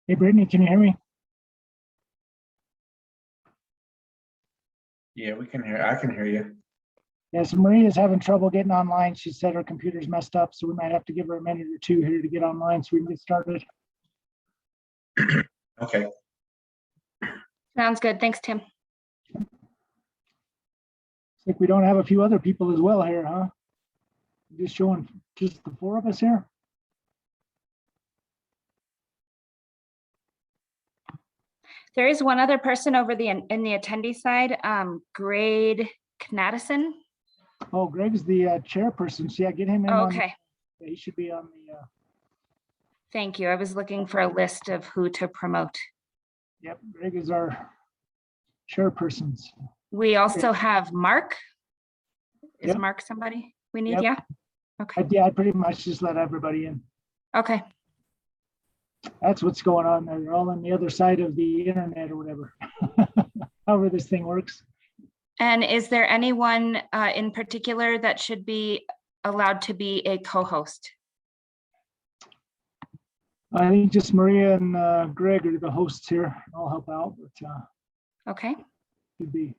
Hey, Brittany, can you hear me? Yeah, we can hear. I can hear you. Yeah, so Maria's having trouble getting online. She said her computer's messed up, so we might have to give her a minute or two here to get online so we can get started. Okay. Sounds good. Thanks, Tim. Looks like we don't have a few other people as well here, huh? Just showing just the four of us here. There is one other person over in the attendee side, Grade Knaddison. Oh, Greg's the chairperson. So yeah, get him in. Oh, on okay, the, he should be on the. thank you. I was looking for a list of who to promote. Yep, Greg is our chairpersons. We also have Mark. Is Yep. Mark somebody we need? Yep. Yeah. Okay. Yeah, I pretty much just let everybody in. Okay. That's what's going on there. They're all on the other side of the internet or whatever. However this thing works. And is there anyone in particular that should be allowed to be a co-host? I think just Maria and Greg are the hosts here. I'll help out, but Okay. should be.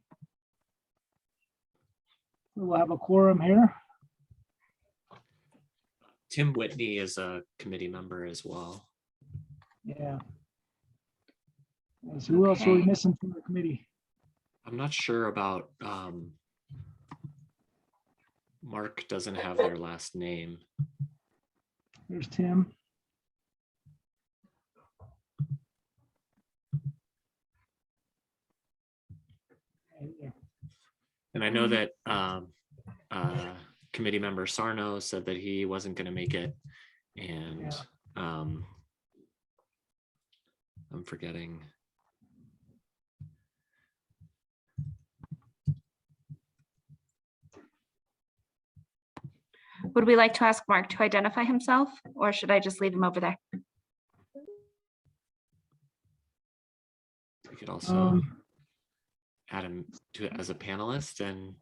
We'll have a quorum here. Tim Whitney is a committee member as well. Yeah. So who else are we Okay. missing from the committee? I'm not sure about, Mark doesn't have their last name. There's Tim. And I know that committee member Sarno said that he wasn't going to make it. And I'm forgetting. Would we like to ask Mark to identify himself, or should I just leave him over there? We could also add him to as a panelist and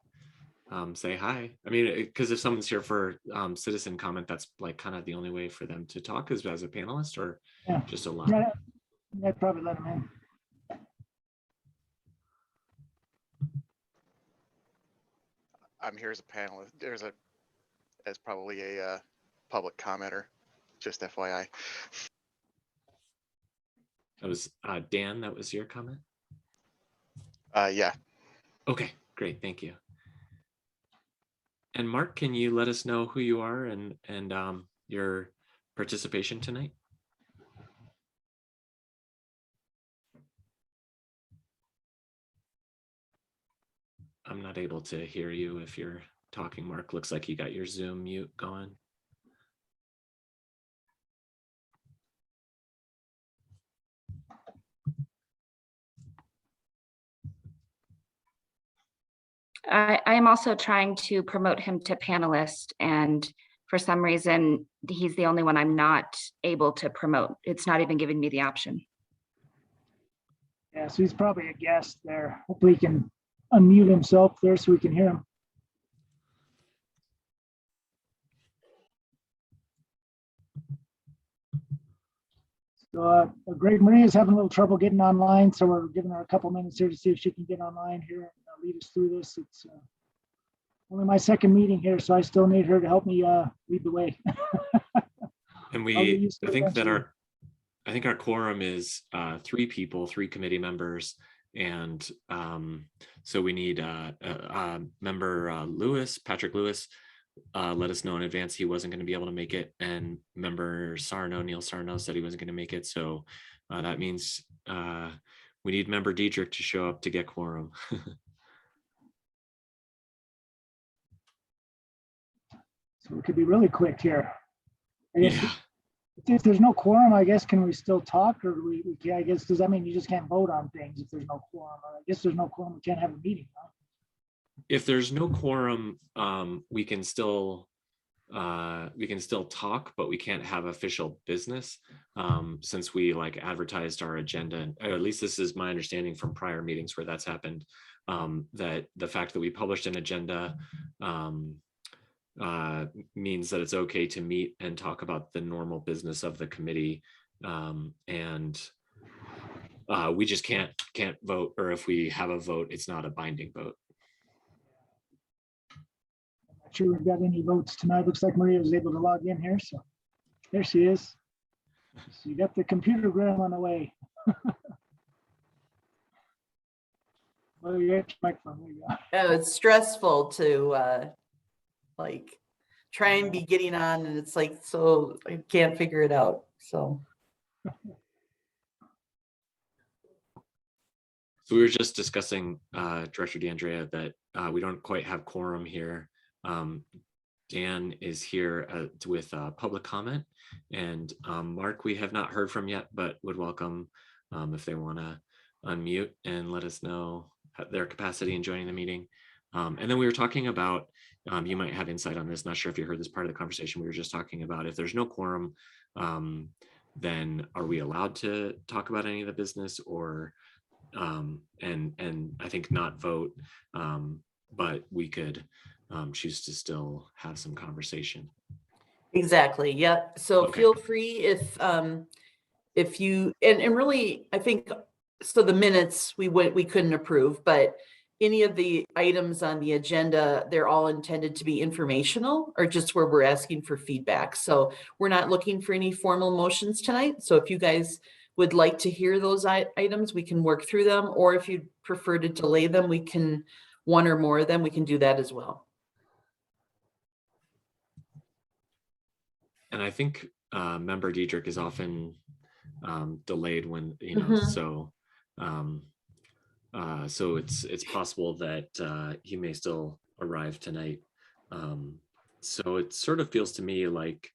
say hi. I mean, because if someone's here for citizen comment, that's like kind of the only way for them to talk is as a panelist or Yeah. just a line. Yeah, I'd probably let him in. I'm here as a panelist. As probably a public commenter, just FYI. That was Dan, that was your comment? Yeah. Okay, great, thank you. And Mark, can you let us know who you are and your participation tonight? I'm not able to hear you if you're talking, Mark. Looks like you got your Zoom mute going. I am also trying to promote him to panelist, and for some reason, he's the only one I'm not able to promote. It's not even giving me the option. Yeah, so he's probably a guest there. Hopefully he can unmute himself there so we can hear him. So Greg Maria is having a little trouble getting online, so we're giving her a couple minutes here to see if she can get online here and lead us through this. It's only my second meeting here, so I still need her to help me lead the way. And I think our quorum is 3 people, 3 committee members, and so we need member Patrick Lewis. Let us know in advance he wasn't going to be able to make it, and member Neil Sarno said he wasn't going to make it, so that means we need member Diedrich to show up to get quorum. So we could be really quick here. I guess Yeah. if there's no quorum, I guess, can we still talk, or I guess, does that mean you just can't vote on things if there's no quorum? Or I guess there's no quorum, we can't have a meeting, huh? If there's no quorum, we can still talk, but we can't have official business since we like advertised our agenda. Or at least this is my understanding from prior meetings where that's happened. That the fact that we published an agenda means that it's okay to meet and talk about the normal business of the committee And we just can't vote, or if we have a vote, it's not a binding vote. Not sure we've got any votes tonight. Looks like Maria was able to log in here, so there she is. So you got the computer gram on the way. Well, you got your microphone. There you go. Oh, it's stressful to like try and be getting on, and it's like, so I can't figure it out. So we were just discussing, Director DeAndrea, that we don't quite have quorum here. Dan is here with public comment, and Mark, we have not heard from yet, but would welcome if they want to unmute and let us know their capacity in joining the meeting. And then we were talking about, you might have insight on this, not sure if you heard this part of the conversation. We were just talking about if there's no quorum, then are we allowed to talk about any of the business, or and I think not vote, but we could choose to still have some conversation. exactly, yep. So Okay. feel free if you and really, I think, so the minutes we couldn't approve, but any of the items on the agenda, they're all intended to be informational, or just where we're asking for feedback. So we're not looking for any formal motions tonight. So if you guys would like to hear those items, we can work through them, or if you'd prefer to delay them, we can, one or more of them, we can do that as well. And I think Member Diedrich is often delayed when, you know, so so it's possible that he may still arrive tonight. So it sort of feels to me like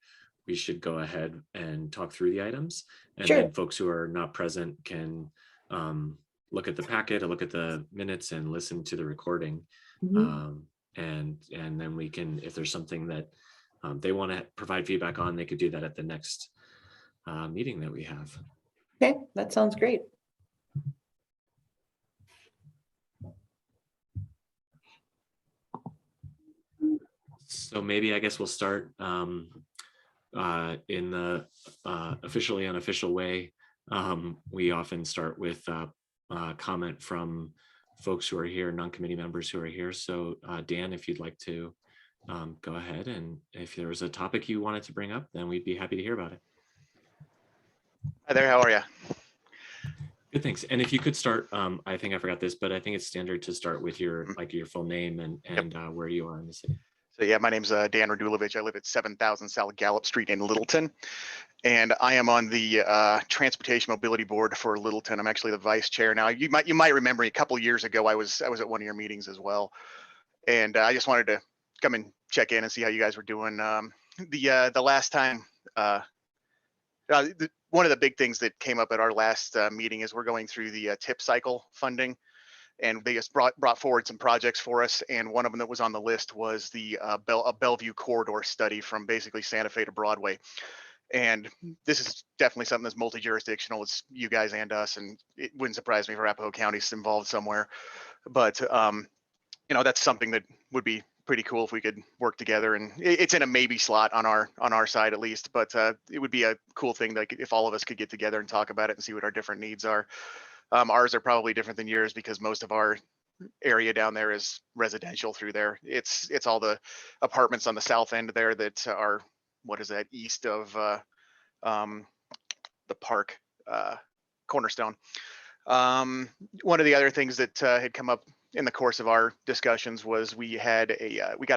we should go ahead and talk through the items, and Sure. then folks who are not present can look at the packet or look at the minutes and listen to the recording. And then we can, if there's something that they want to provide feedback on, they could do that at the next meeting that we have. Okay, that sounds great. So maybe I guess we'll start in the officially unofficial way. We often start with comment from folks who are here, non-committee members who are here. So Dan, if you'd like to go ahead, and if there was a topic you wanted to bring up, then we'd be happy to hear about it. Hi there, how are you? Good, thanks. And if you could start, I think I forgot this, but I think it's standard to start with your your full name and where you are in the city. So yeah, my name's Dan Radulovich. I live at 7000 South Gallup Street in Littleton, and I am on the Transportation Mobility Board for Littleton. I'm actually the vice chair now. You might remember a couple of years ago, I was at one of your meetings as well, and I just wanted to come and check in and see how you guys were doing. The last time, one of the big things that came up at our last meeting is we're going through the tip cycle funding. And they just brought forward some projects for us, and one of them that was on the list was the Bellevue corridor study from basically Santa Fe to Broadway. And this is definitely something that's multi-jurisdictional. It's you guys and us, and it wouldn't surprise me if Arapahoe County's involved somewhere. But you know, that's something that would be pretty cool if we could work together. And it's in a maybe slot on our side at least. But it would be a cool thing that if all of us could get together and talk about it and see what our different needs are. Ours are probably different than yours because most of our area down there is residential through there. It's all the apartments on the south end there that are, what is that, east of the park, Cornerstone. One of the other things that had come up in the course of our discussions was we got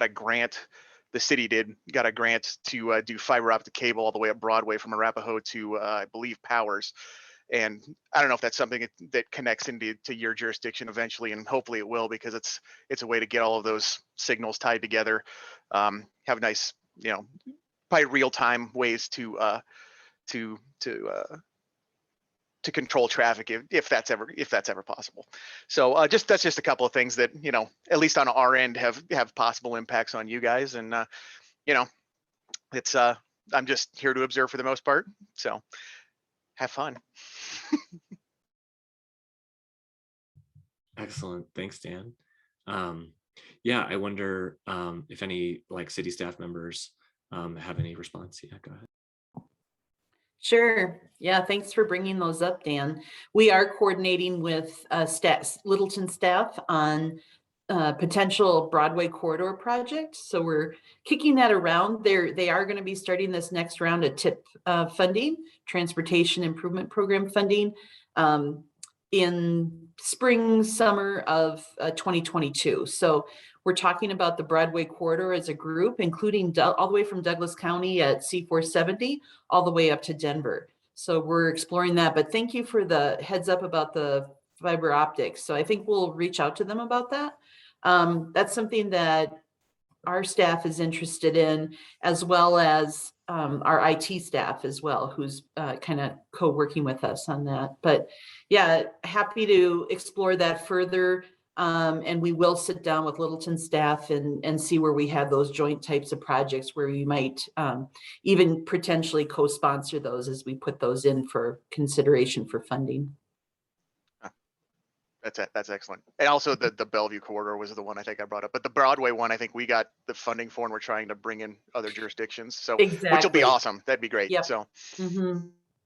a grant. The city got a grant to do fiber optic cable all the way up Broadway from Arapahoe to I believe Powers. And I don't know if that's something that connects into your jurisdiction eventually, and hopefully it will, because it's a way to get all of those signals tied together. Have nice, you know, probably real time ways to control traffic if that's ever possible. So that's just a couple of things that, you know, at least on our end have possible impacts on you guys, and you know, it's I'm just here to observe for the most part. So have fun. Excellent. Thanks, Dan. Yeah, I wonder if any city staff members have any response. Yeah, go ahead. Sure. Yeah, thanks for bringing those up, Dan. We are coordinating with Littleton staff on potential Broadway corridor project. So we're kicking that around. They are going to be starting this next round of TIP funding, Transportation Improvement Program funding, in spring, summer of 2022. So we're talking about the Broadway corridor as a group, including all the way from Douglas County at C470 all the way up to Denver. So we're exploring that, but thank you for the heads up about the fiber optics. So I think we'll reach out to them about that. That's something that our staff is interested in, as well as our IT staff as well, who's kind of co-working with us on that. But yeah, happy to explore that further. And we will sit down with Littleton staff and see where we have those joint types of projects where we might even potentially co-sponsor those as we put those in for consideration for funding. That's excellent. And also the Bellevue corridor was the one I think I brought up, but the Broadway one, I think we got the funding for, and we're trying to bring in other jurisdictions. So, Exactly. which will be awesome. That'd be great. Yep. So,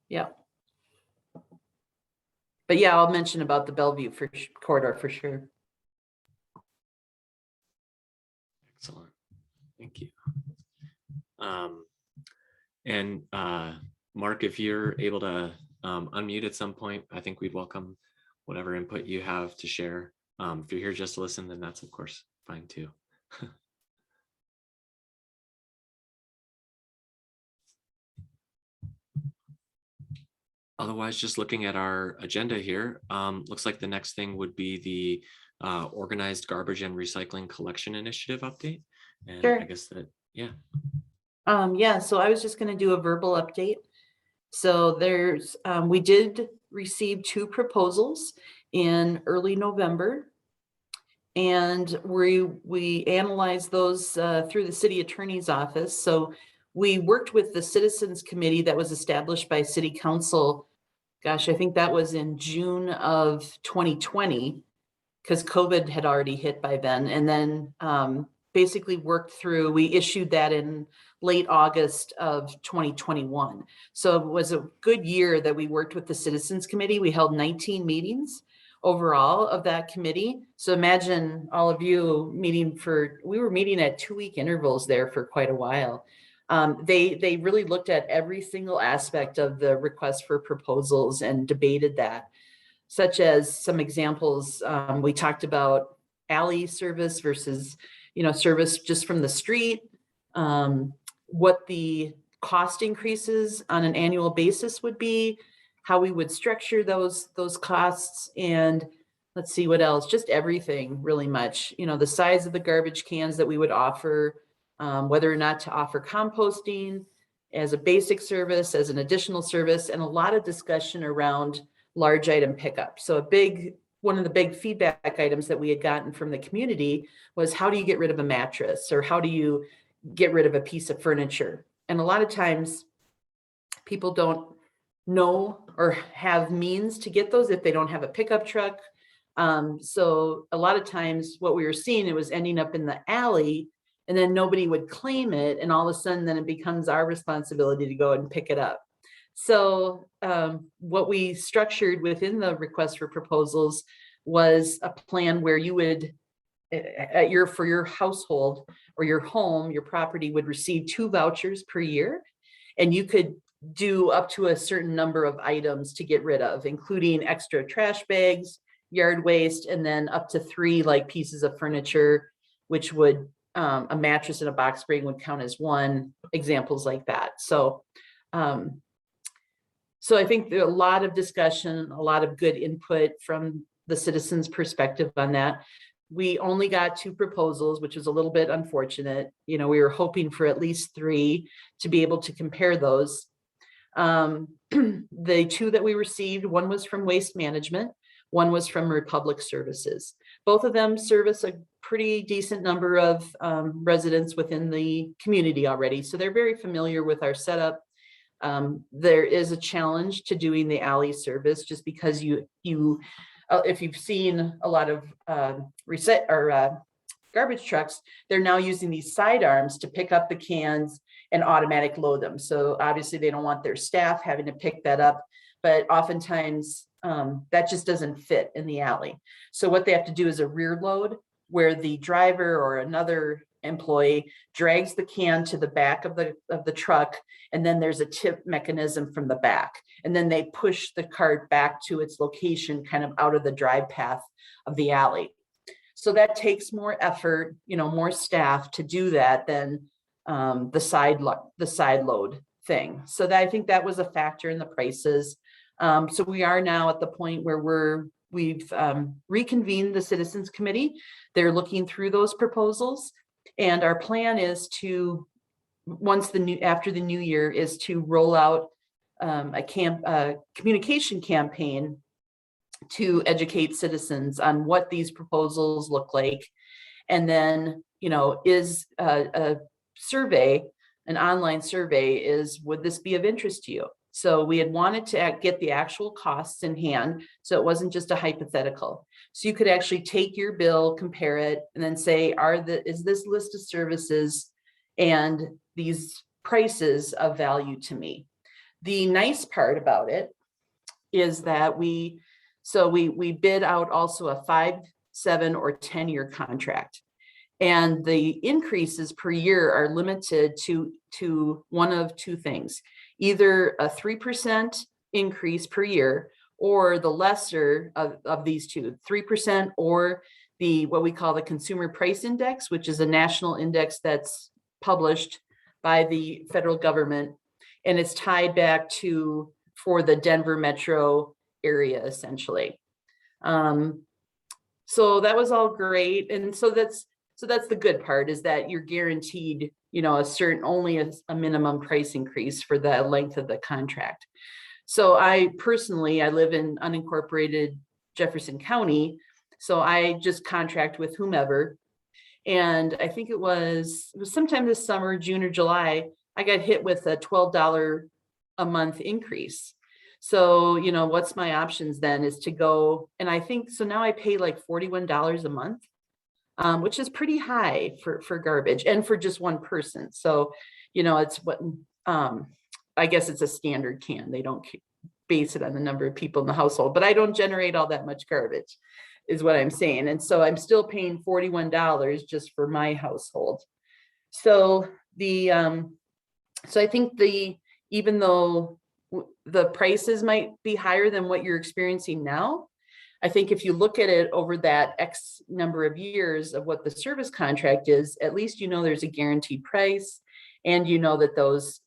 yeah. But yeah, I'll mention about the Bellevue corridor for sure. Excellent. Thank you. And Mark, if you're able to unmute at some point, I think we'd welcome whatever input you have to share. If you're here just to listen, then that's of course fine too. Otherwise, just looking at our agenda here, looks like the next thing would be the organized garbage and recycling collection initiative update. And Sure. I guess that, yeah. Yeah, so I was just going to do a verbal update. So there's, we did receive 2 proposals in early November, and we analyzed those through the city attorney's office. So we worked with the citizens committee that was established by city council. Gosh, I think that was in June of 2020, because COVID had already hit by then. And then basically worked through, we issued that in late August of 2021. So it was a good year that we worked with the Citizens Committee. We held 19 meetings overall of that committee. So imagine all of you meeting we were meeting at 2-week intervals there for quite a while. They really looked at every single aspect of the request for proposals and debated that, such as some examples. We talked about alley service versus, service just from the street, what the cost increases on an annual basis would be, how we would structure those costs, and let's see what else, just everything really much, the size of the garbage cans that we would offer, whether or not to offer composting as a basic service, as an additional service, and a lot of discussion around large item pickup. So one of the big feedback items that we had gotten from the community was, how do you get rid of a mattress, or how do you get rid of a piece of furniture? And a lot of times people don't know or have means to get those if they don't have a pickup truck. So a lot of times what we were seeing, it was ending up in the alley, and then nobody would claim it. And all of a sudden then it becomes our responsibility to go and pick it up. So what we structured within the request for proposals was a plan where you would, for your household or your home, your property would receive 2 vouchers per year, and you could do up to a certain number of items to get rid of, including extra trash bags, yard waste, and then up to 3 pieces of furniture, which would a mattress and a box spring would count as 1, examples like that. So so I think there are a lot of discussion, a lot of good input from the citizens' perspective on that. We only got 2 proposals, which was a little bit unfortunate. We were hoping for at least 3 to be able to compare those. The 2 that we received, one was from Waste Management, one was from Republic Services. Both of them service a pretty decent number of residents within the community already. So they're very familiar with our setup. There is a challenge to doing the alley service, just because if you've seen a lot of garbage trucks, they're now using these sidearms to pick up the cans and automatic load them. So obviously they don't want their staff having to pick that up, but oftentimes that just doesn't fit in the alley. So what they have to do is a rear load where the driver or another employee drags the can to the back of the truck, and then there's a tip mechanism from the back, and then they push the cart back to its location kind of out of the drive path of the alley. So that takes more effort, more staff to do that than the side load thing. So that, I think that was a factor in the prices. So we are now at the point where we've reconvened the Citizens Committee. They're looking through those proposals, and our plan is to, after the new year, is to roll out a communication campaign to educate citizens on what these proposals look like. And then, is a survey, an online survey, would this be of interest to you? So we had wanted to get the actual costs in hand, so it wasn't just a hypothetical. So you could actually take your bill, compare it, and then say, is this list of services and these prices of value to me? The nice part about it is that we bid out also a 5, 7, or 10-year contract. And the increases per year are limited to one of two things: either a 3% increase per year, or the lesser of these two, 3%, or what we call the Consumer Price Index, which is a national index that's published by the federal government, and it's tied back for the Denver metro area, essentially. So that was all great, and so that's the good part, is that you're guaranteed, only a minimum price increase for the length of the contract. So I live in unincorporated Jefferson County, so I just contract with whomever. And I think it was sometime this summer, June or July, I got hit with a $12 a month increase. So, what's my options then is to go, and I think, so now I pay like $41 a month. Which is pretty high for garbage and for just one person. So, it's what, I guess it's a standard can. They don't base it on the number of people in the household, but I don't generate all that much garbage, is what I'm saying. And so I'm still paying $41 just for my household. So so I think even though the prices might be higher than what you're experiencing now, I think if you look at it over that X number of years of what the service contract is, at least there's a guaranteed price, and that those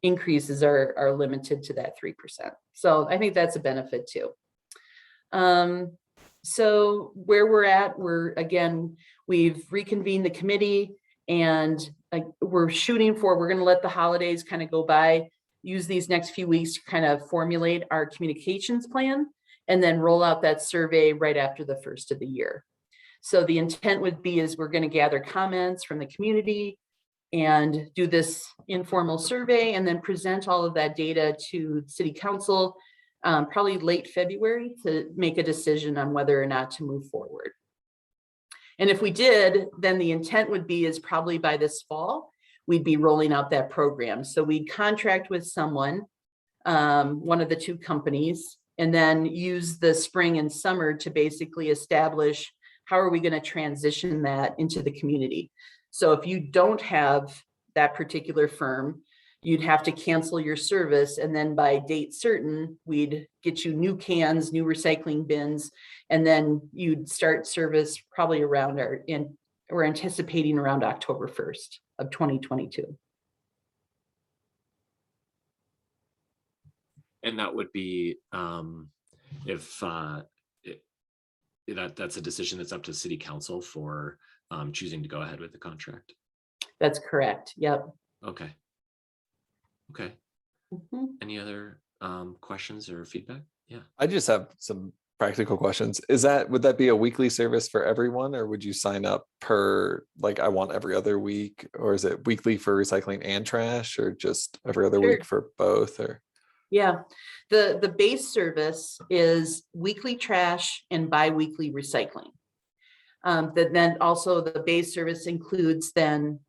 increases are limited to that 3%. So I think that's a benefit too. So where we're at, we've reconvened the committee, and we're going to let the holidays kind of go by, use these next few weeks to kind of formulate our communications plan, and then roll out that survey right after the first of the year. So the intent we're going to gather comments from the community and do this informal survey, and then present all of that data to City Council, probably late February, to make a decision on whether or not to move forward. And if we did, then the intent is probably by this fall, we'd be rolling out that program. So we'd contract with someone, one of the two companies, and then use the spring and summer to basically establish how are we going to transition that into the community. So if you don't have that particular firm, you'd have to cancel your service, and then by date certain, we'd get you new cans, new recycling bins, and then you'd start service probably we're anticipating around October 1st of 2022. And that would be if that's a decision that's up to City Council for choosing to go ahead with the contract. That's correct. Yep. Okay. Any other questions or feedback? Yeah. I just have some practical questions. Would that be a weekly service for everyone, or would you sign up per, I want every other week, or is it weekly for recycling and trash, or just every other week for both? Or yeah, the base service is weekly trash and bi-weekly recycling. Then also the base service includes then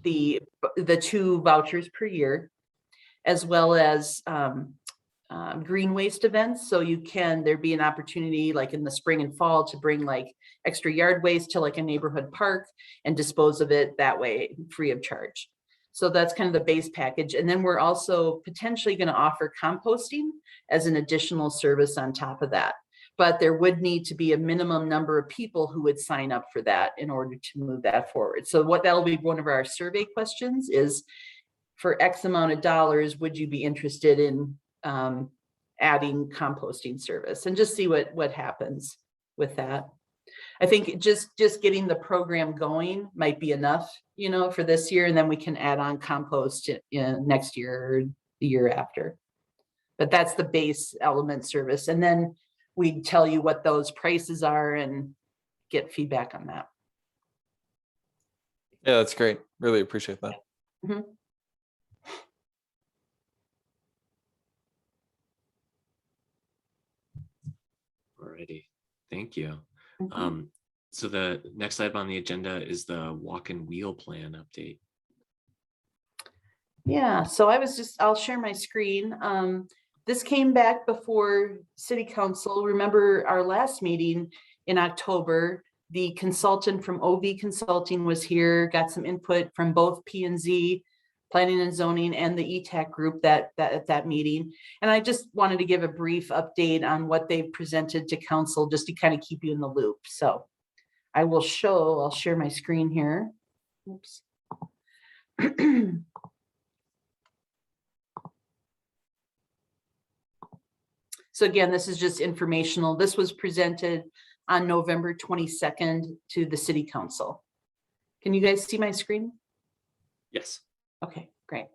the 2 vouchers per year, as well as green waste events. So there'd be an opportunity like in the spring and fall to bring like extra yard waste to like a neighborhood park and dispose of it that way free of charge. So that's kind of the base package. And then we're also potentially going to offer composting as an additional service on top of that. But there would need to be a minimum number of people who would sign up for that in order to move that forward. So that'll be one of our survey questions is, for X amount of dollars, would you be interested in adding composting service, and just see what happens with that. I think just getting the program going might be enough, for this year, and then we can add on compost in next year or the year after. But that's the base element service, and then we tell you what those prices are and get feedback on that. Yeah, that's great. Really appreciate that. Mm-hmm. Alrighty, thank you. Mm-hmm. So the next item on the agenda is the walk and wheel plan update. Yeah, so I'll share my screen. This came back before City Council. Remember our last meeting in October, the consultant from OV Consulting was here, got some input from both P&Z, Planning and Zoning, and the ETAC group at that meeting. And I just wanted to give a brief update on what they've presented to council, just to kind of keep you in the loop. So I'll share my screen here. Oops. So again, this is just informational. This was presented on November 22nd to the City Council. Can you guys see my screen? Yes. Okay, great.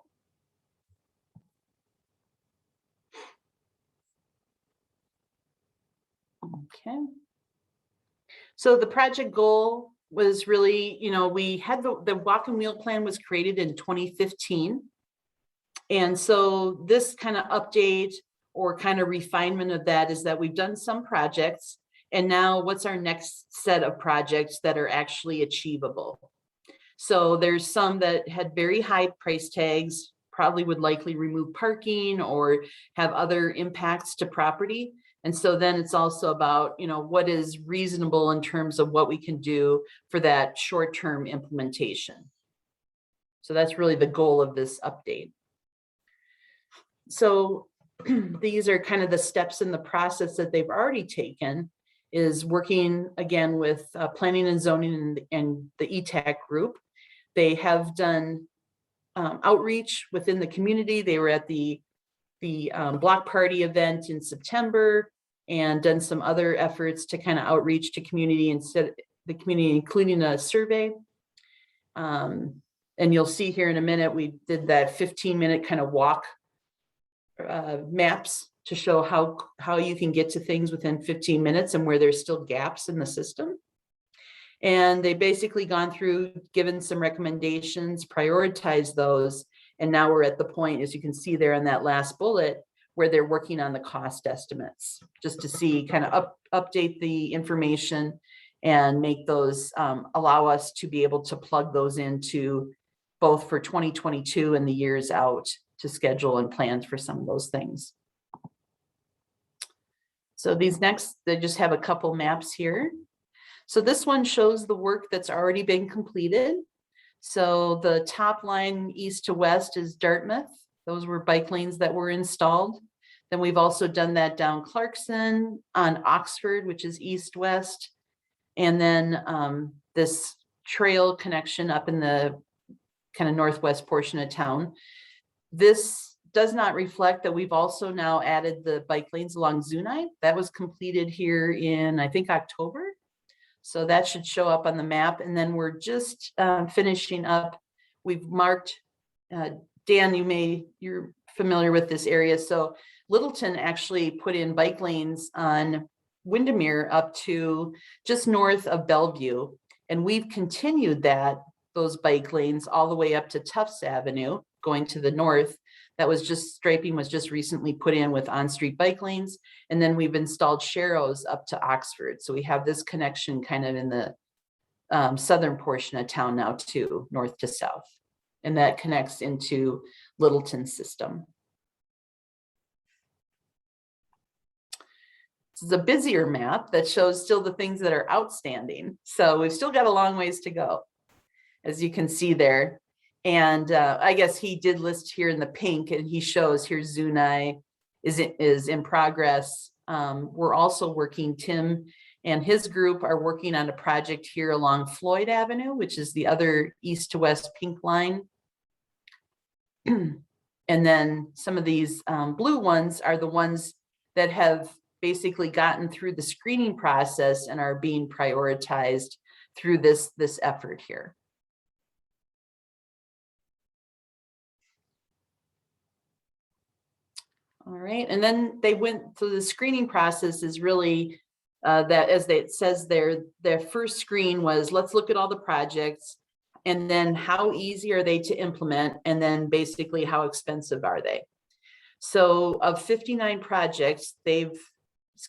Okay. So the project goal was really, we had the walk and wheel plan was created in 2015. And so this kind of update or kind of refinement of that is that we've done some projects, and now what's our next set of projects that are actually achievable? So there's some that had very high price tags, probably would likely remove parking or have other impacts to property. And so then it's also about, what is reasonable in terms of what we can do for that short-term implementation. So that's really the goal of this update. So these are kind of the steps in the process that they've already taken, is working again with Planning and Zoning and the ETAC group. They have done outreach within the community. They were at the block party event in September and done some other efforts to kind of outreach to community the community, including a survey. And you'll see here in a minute, we did that 15-minute kind of walk maps to show how you can get to things within 15 minutes and where there's still gaps in the system. And they basically gone through, given some recommendations, prioritized those. And now we're at the point, as you can see there in that last bullet, where they're working on the cost estimates, just to see, kind of update the information and make those, allow us to be able to plug those into both for 2022 and the years out to schedule and plan for some of those things. So these next, they just have a couple maps here. So this one shows the work that's already been completed. So the top line east to west is Dartmouth. Those were bike lanes that were installed. Then we've also done that down Clarkson, on Oxford, which is east-west. And then this trail connection up in the kind of northwest portion of town. This does not reflect that we've also now added the bike lanes along Zunai. That was completed here in, I think, October. So that should show up on the map. And then we're just finishing up. We've marked, Dan, you're familiar with this area. So Littleton actually put in bike lanes on Windermere up to just north of Bellevue. And we've continued those bike lanes all the way up to Tufts Avenue, going to the north. That was just, striping was just recently put in with on-street bike lanes. And then we've installed sharrows up to Oxford. So we have this connection kind of in the southern portion of town now too, north to south. and that connects into Littleton system. This is a busier map that shows still the things that are outstanding. So we've still got a long ways to go, as you can see there. And I guess he did list here in the pink, and he shows here Zunai is in progress. We're also working, Tim and his group are working on a project here along Floyd Avenue, which is the other east to west pink line. And then some of these blue ones are the ones that have basically gotten through the screening process and are being prioritized through this effort here. All right, and then they went through the screening process is really that, as it says there, their first screen was, let's look at all the projects, and then how easy are they to implement, and then basically how expensive are they. So of 59 projects, they've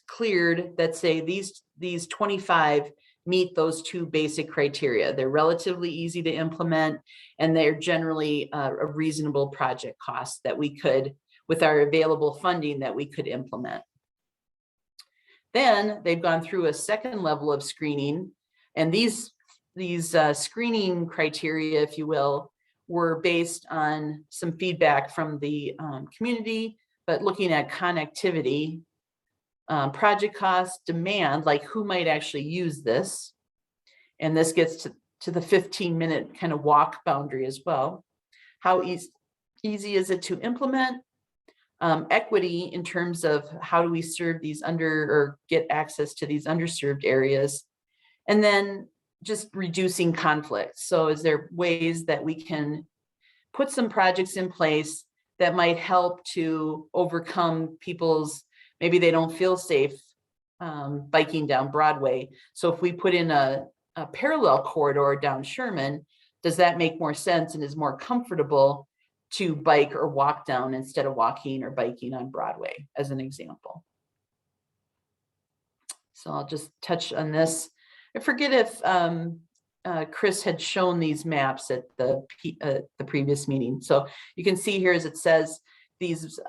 cleared that say these 25 meet those two basic criteria. They're relatively easy to implement, and they're generally a reasonable project cost that we could, with our available funding, that we could implement. Then they've gone through a second level of screening, and these screening criteria, if you will, were based on some feedback from the community, but looking at connectivity, project cost, demand, like who might actually use this. And this gets to the 15-minute kind of walk boundary as well. How easy is it to implement? Equity in terms of how do we serve these or get access to these underserved areas, and then just reducing conflict. So is there ways that we can put some projects in place that might help to overcome people's, maybe they don't feel safe biking down Broadway. So if we put in a parallel corridor down Sherman, does that make more sense and is more comfortable to bike or walk down instead of walking or biking on Broadway, as an example? So I'll just touch on this. I forget if Chris had shown these maps at the previous meeting. So you can see here, as it says, these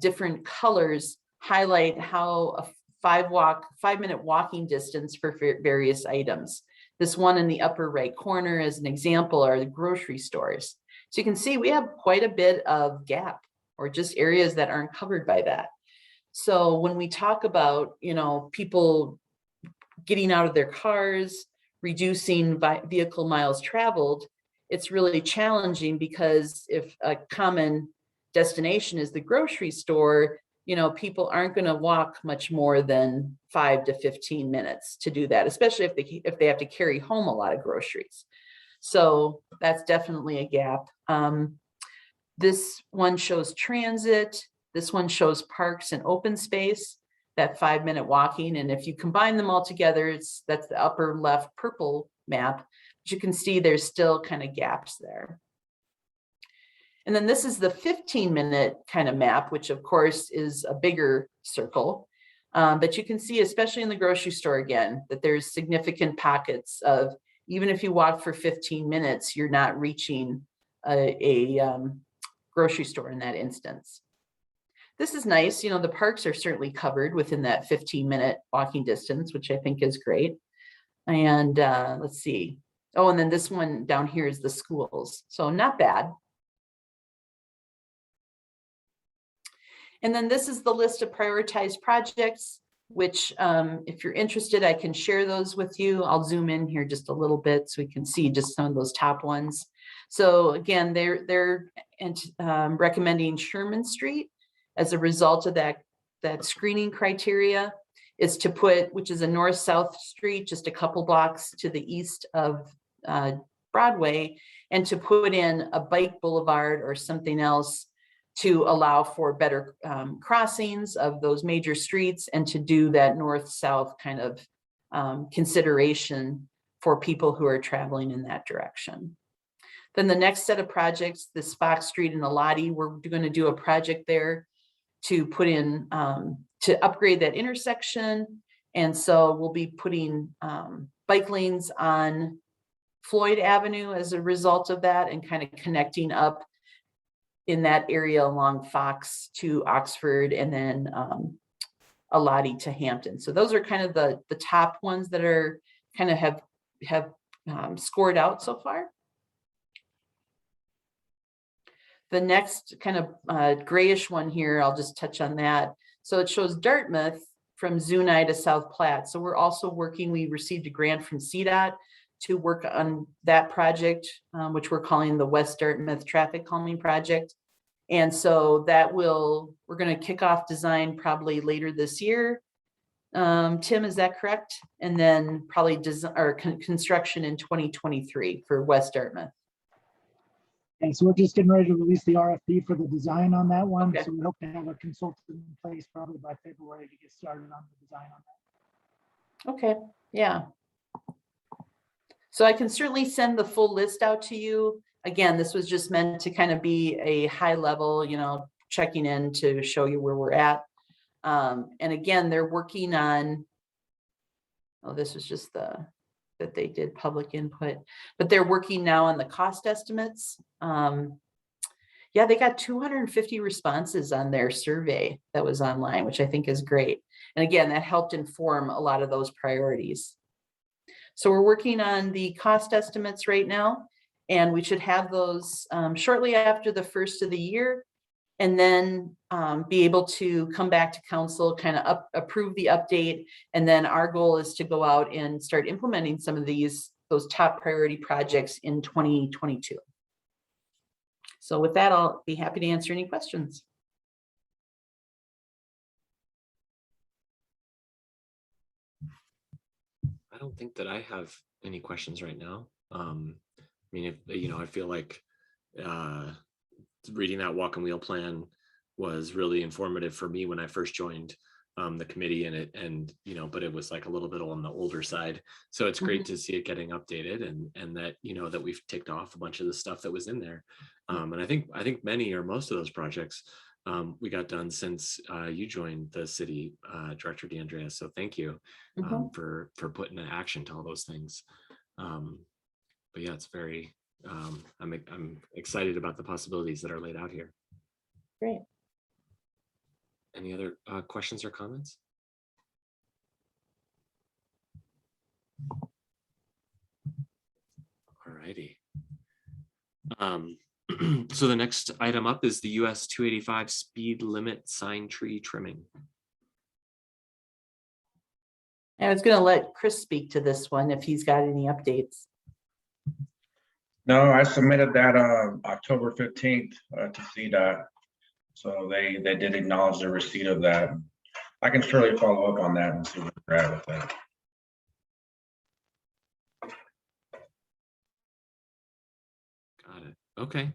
different colors highlight how a 5-minute walking distance for various items. This one in the upper right corner, as an example, are the grocery stores. So you can see we have quite a bit of gap, or just areas that aren't covered by that. So when we talk about, people getting out of their cars, reducing vehicle miles traveled, it's really challenging, because if a common destination is the grocery store, people aren't going to walk much more than 5 to 15 minutes to do that, especially if they have to carry home a lot of groceries. So that's definitely a gap. This one shows transit. This one shows parks and open space, that 5-minute walking. And if you combine them all together, that's the upper left purple map. But you can see there's still kind of gaps there. And then this is the 15-minute kind of map, which of course is a bigger circle. But you can see, especially in the grocery store again, that there's significant pockets of, even if you walk for 15 minutes, you're not reaching a grocery store in that instance. This is nice. The parks are certainly covered within that 15-minute walking distance, which I think is great. And let's see. Oh, and then this one down here is the schools. So not bad. And then this is the list of prioritized projects, which if you're interested, I can share those with you. I'll zoom in here just a little bit so we can see just some of those top ones. So again, they're recommending Sherman Street as a result of that screening criteria, is to put, which is a north-south street, just a couple blocks to the east of Broadway, and to put in a bike boulevard or something else to allow for better crossings of those major streets, and to do that north-south kind of consideration for people who are traveling in that direction. Then the next set of projects, this Fox Street and Elati, we're going to do a project there to put in, to upgrade that intersection. And so we'll be putting bike lanes on Floyd Avenue as a result of that, and kind of connecting up in that area along Fox to Oxford, and then Alati to Hampton. So those are kind of the top ones that are kind of have scored out so far. The next kind of grayish one here, I'll just touch on that. So it shows Dartmouth from Zuni to South Platte. So we're also working, we received a grant from CDOT to work on that project, which we're calling the West Dartmouth Traffic Calming Project. And so that we're going to kick off design probably later this year. Tim, is that correct? And then probably construction in 2023 for West Dartmouth. And so we're just getting ready to release the RFP for the design on that one. Okay. So we hope to have a consultant in place probably by February to get started on the design on that. Okay, yeah. So I can certainly send the full list out to you. Again, this was just meant to kind of be a high level, checking in to show you where we're at. And again, they're working on, this was just that they did public input, but they're working now on the cost estimates. Yeah, they got 250 responses on their survey that was online, which I think is great. And again, that helped inform a lot of those priorities. So we're working on the cost estimates right now, and we should have those shortly after the first of the year, and then be able to come back to council, kind of approve the update. And then our goal is to go out and start implementing some of those top priority projects in 2022. So with that, I'll be happy to answer any questions. I don't think that I have any questions right now. I mean, I feel like reading that walk and wheel plan was really informative for me when I first joined the committee, but it was like a little bit on the older side. So it's great to see it getting updated, and that, that we've ticked off a bunch of the stuff that was in there. And I think many or most of those projects we got done since you joined the city, Director DeAndrea. So thank you for putting an action to all those things. But yeah, it's very, I'm excited about the possibilities that are laid out here. Great. Any other questions or comments? All righty. So the next item up is the US 285 speed limit sign tree trimming. I was going to let Chris speak to this one if he's got any updates. No, I submitted that October 15th to CDOT. So they did acknowledge the receipt of that. I can surely follow up on that and see where we're at with that. Got it. Okay.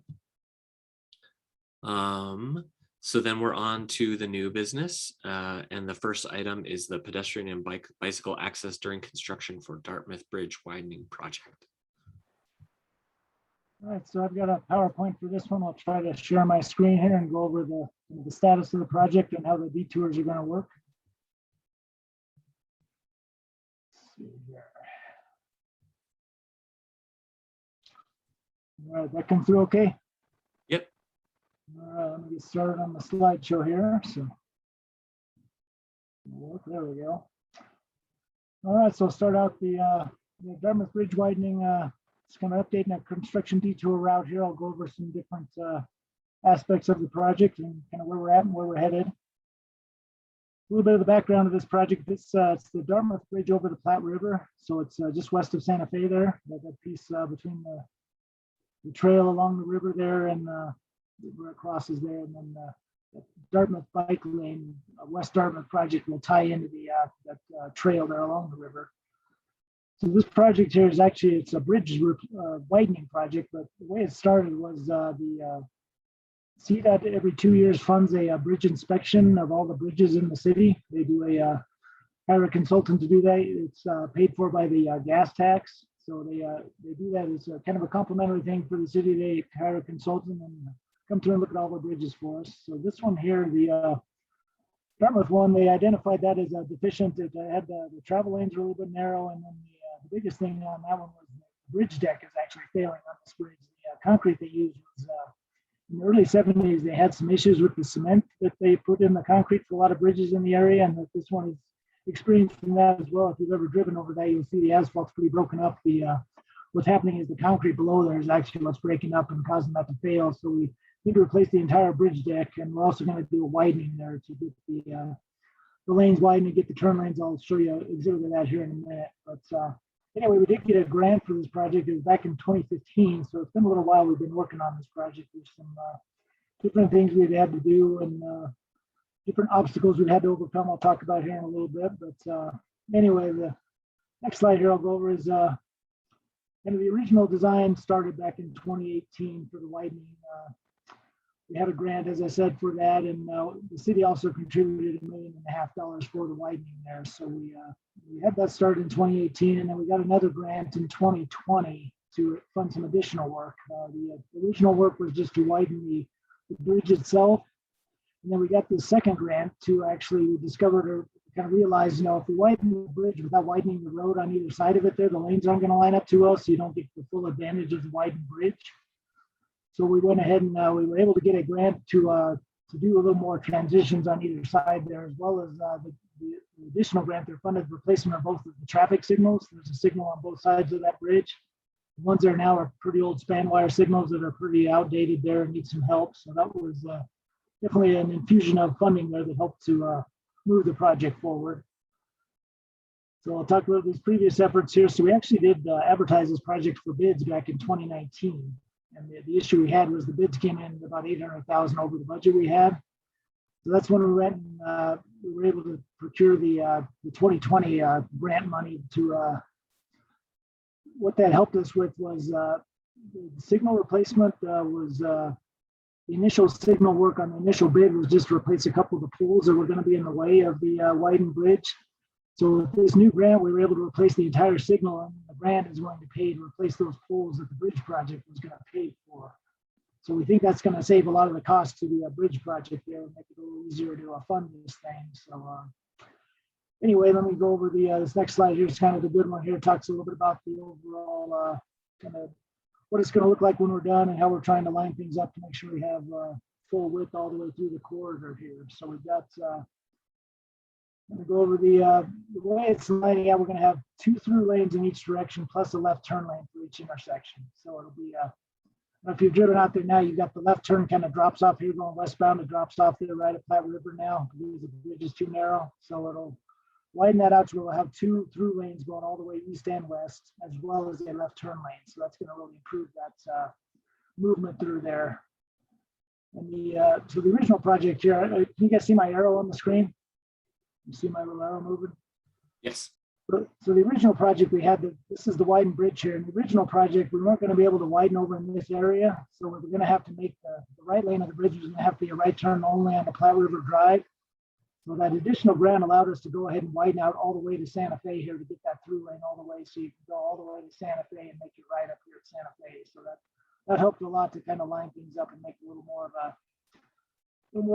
So then we're on to the new business. And the first item is the pedestrian and bicycle access during construction for Dartmouth Bridge widening project. All right, so I've got a PowerPoint for this one. I'll try to share my screen here and go over the status of the project and how the detours are going to work. Let's see here. All right, that come through okay? Yep. All right, let me get started on the slideshow here. So, there we go. All right, so I'll start out the Dartmouth Bridge widening. It's kind of updating that construction detour route here. I'll go over some different aspects of the project and kind of where we're at and where we're headed. A little bit of the background of this project. It's the Dartmouth Bridge over the Platte River. So it's just west of Santa Fe there. That piece between the trail along the river there and where it crosses there. And then the Dartmouth bike lane, West Dartmouth project will tie into that trail there along the river. So this project here is actually, it's a bridge widening project, but the way it started was the CDOT every 2 years funds a bridge inspection of all the bridges in the city. They do hire a consultant to do that. It's paid for by the gas tax. So they do that as a kind of a complimentary thing for the city. They hire a consultant and come through and look at all the bridges for us. So this one here, the Dartmouth one, they identified that as deficient. It had the travel lanes were a little bit narrow, and then the biggest thing on that one was bridge deck is actually failing on this bridge. The concrete they used was in the early 70s, they had some issues with the cement that they put in the concrete for a lot of bridges in the area, and that this one is experiencing that as well. If you've ever driven over that, you'll see the asphalt's pretty broken up. What's happening is the concrete below there is actually what's breaking up and causing that to fail. So we need to replace the entire bridge deck, and we're also going to do a widening there to get the lanes widened and get the turn lanes. I'll show you an exhibit of that here in a minute. But anyway, we did get a grant for this project. It was back in 2015, so it's been a little while we've been working on this project. There's some different things we've had to do and different obstacles we've had to overcome. I'll talk about here in a little bit. But anyway, the next slide here I'll go over is and the original design started back in 2018 for the widening. We had a grant, as I said, for that, and the city also contributed $1.5 million for the widening there. So we had that started in 2018, and then we got another grant in 2020 to fund some additional work. The original work was just to widen the bridge itself, and then we got the second grant to actually discover or kind of realize, if we widen the bridge without widening the road on either side of it there, the lanes aren't going to line up too well, so you don't get the full advantage of the widened bridge. So we went ahead and we were able to get a grant to do a little more transitions on either side there, as well as the additional grant. They're funded replacement of both of the traffic signals. There's a signal on both sides of that bridge. The ones there now are pretty old span wire signals that are pretty outdated there and need some help. So that was definitely an infusion of funding there that helped to move the project forward. So I'll talk about these previous efforts here. So we actually did advertise this project for bids back in 2019. And the issue we had was the bids came in about $800,000 over the budget we had. So that's when we went and we were able to procure the 2020 grant money to, what that helped us with was the signal replacement was the initial signal work on the initial bid was just to replace a couple of the poles that were going to be in the way of the widened bridge. So with this new grant, we were able to replace the entire signal, and the grant is going to pay to replace those poles that the bridge project was going to pay for. So we think that's going to save a lot of the cost to the bridge project there and make it a little easier to fund this thing. So anyway, let me go over this next slide here. It's kind of the good one here. It talks a little bit about the overall kind of what it's going to look like when we're done and how we're trying to line things up to make sure we have full width all the way through the corridor here. So we've got I'm going to go over the way it's lining out. We're going to have 2 through lanes in each direction, plus a left turn lane for each intersection. So it'll be, if you've driven out there now, you've got the left turn kind of drops off here going westbound. It drops off there right at Platte River now because the bridge is too narrow. So it'll widen that out to where we'll have 2 through lanes going all the way east and west, as well as a left turn lane. So that's going to really improve that movement through there. And so the original project here, can you guys see my arrow on the screen? You see my little arrow moving? Yes. So the original project we had, this is the widened bridge here. In the original project, we weren't going to be able to widen over in this area. So we're going to have to make the right lane of the bridge was going to have to be a right turn only on the Platte River Drive. So that additional grant allowed us to go ahead and widen out all the way to Santa Fe here to get that through lane all the way. So you can go all the way to Santa Fe and make it right up here at Santa Fe. So that helped a lot to kind of line things up and make a little more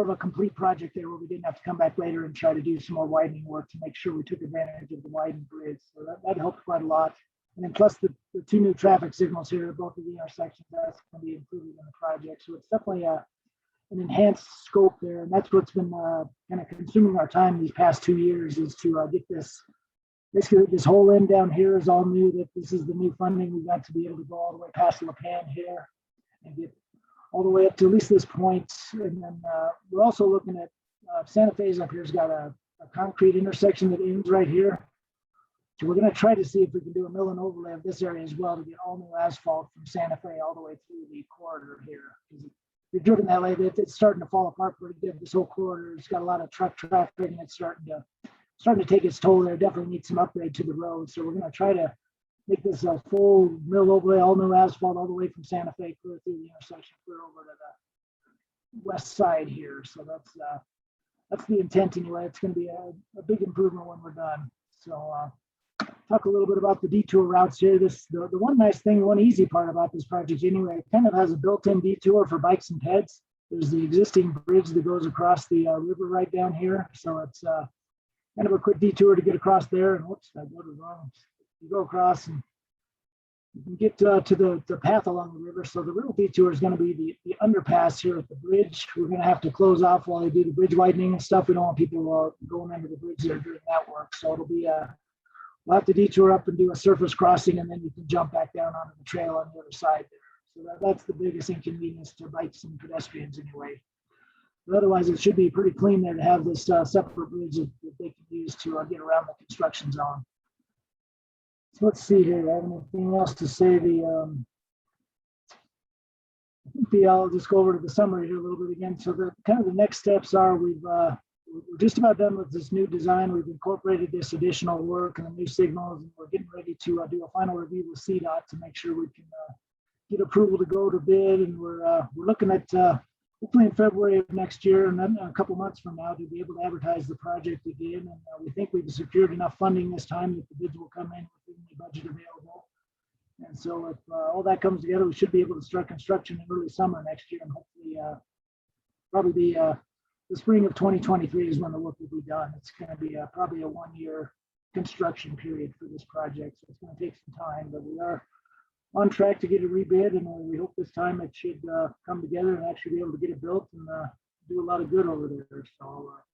of a complete project there where we didn't have to come back later and try to do some more widening work to make sure we took advantage of the widened bridge. So that helped quite a lot. And then plus the 2 new traffic signals here at both of the intersections, that's going to be included in the project. So it's definitely an enhanced scope there. And that's what's been kind of consuming our time these past 2 years is to get this, basically this whole end down here is all new, that this is the new funding. We got to be able to go all the way past La Pan here and get all the way up to at least this point. And then we're also looking at Santa Fe's up here has got a concrete intersection that ends right here. So we're going to try to see if we can do a mill and overlay of this area as well to get all new asphalt from Santa Fe all the way through the corridor here. Because if you're driven that way, it's starting to fall apart pretty good. This whole corridor, it's got a lot of truck traffic and it's starting to take its toll there. Definitely needs some upgrade to the road. So we're going to try to make this a full mill overlay, all new asphalt all the way from Santa Fe clear through the intersection, clear over to the west side here. So that's the intent anyway. It's going to be a big improvement when we're done. So talk a little bit about the detour routes here. The one nice thing, one easy part about this project anyway, it kind of has a built-in detour for bikes and peds. There's the existing bridge that goes across the river right down here. So it's kind of a quick detour to get across there. And whoops, I go to the wrong. You go across and You can get to the path along the river. So the real detour is going to be the underpass here at the bridge. We're going to have to close off while they do the bridge widening and stuff. We don't want people going under the bridge there during that work. So it'll be we'll have to detour up and do a surface crossing, and then you can jump back down onto the trail on the other side there. So that's the biggest inconvenience to bikes and pedestrians anyway. But otherwise, it should be pretty clean there to have this separate bridge that they can use to get around the construction zone. So let's see here. I have anything else to say? I'll just go over to the summary here a little bit again. So the kind of the next steps are we're just about done with this new design. We've incorporated this additional work and the new signals, and we're getting ready to do a final review with CDOT to make sure we can get approval to go to bid. And we're looking at hopefully in February of next year, and then a couple months from now, to be able to advertise the project again. And we think we've secured enough funding this time that the bids will come in within the budget available. And so if all that comes together, we should be able to start construction in early summer next year, and hopefully probably the spring of 2023 is when the work will be done. It's going to be probably a 1-year construction period for this project. So it's going to take some time, but we are on track to get it rebid, and we hope this time it should come together and actually be able to get it built and do a lot of good over there. So I'll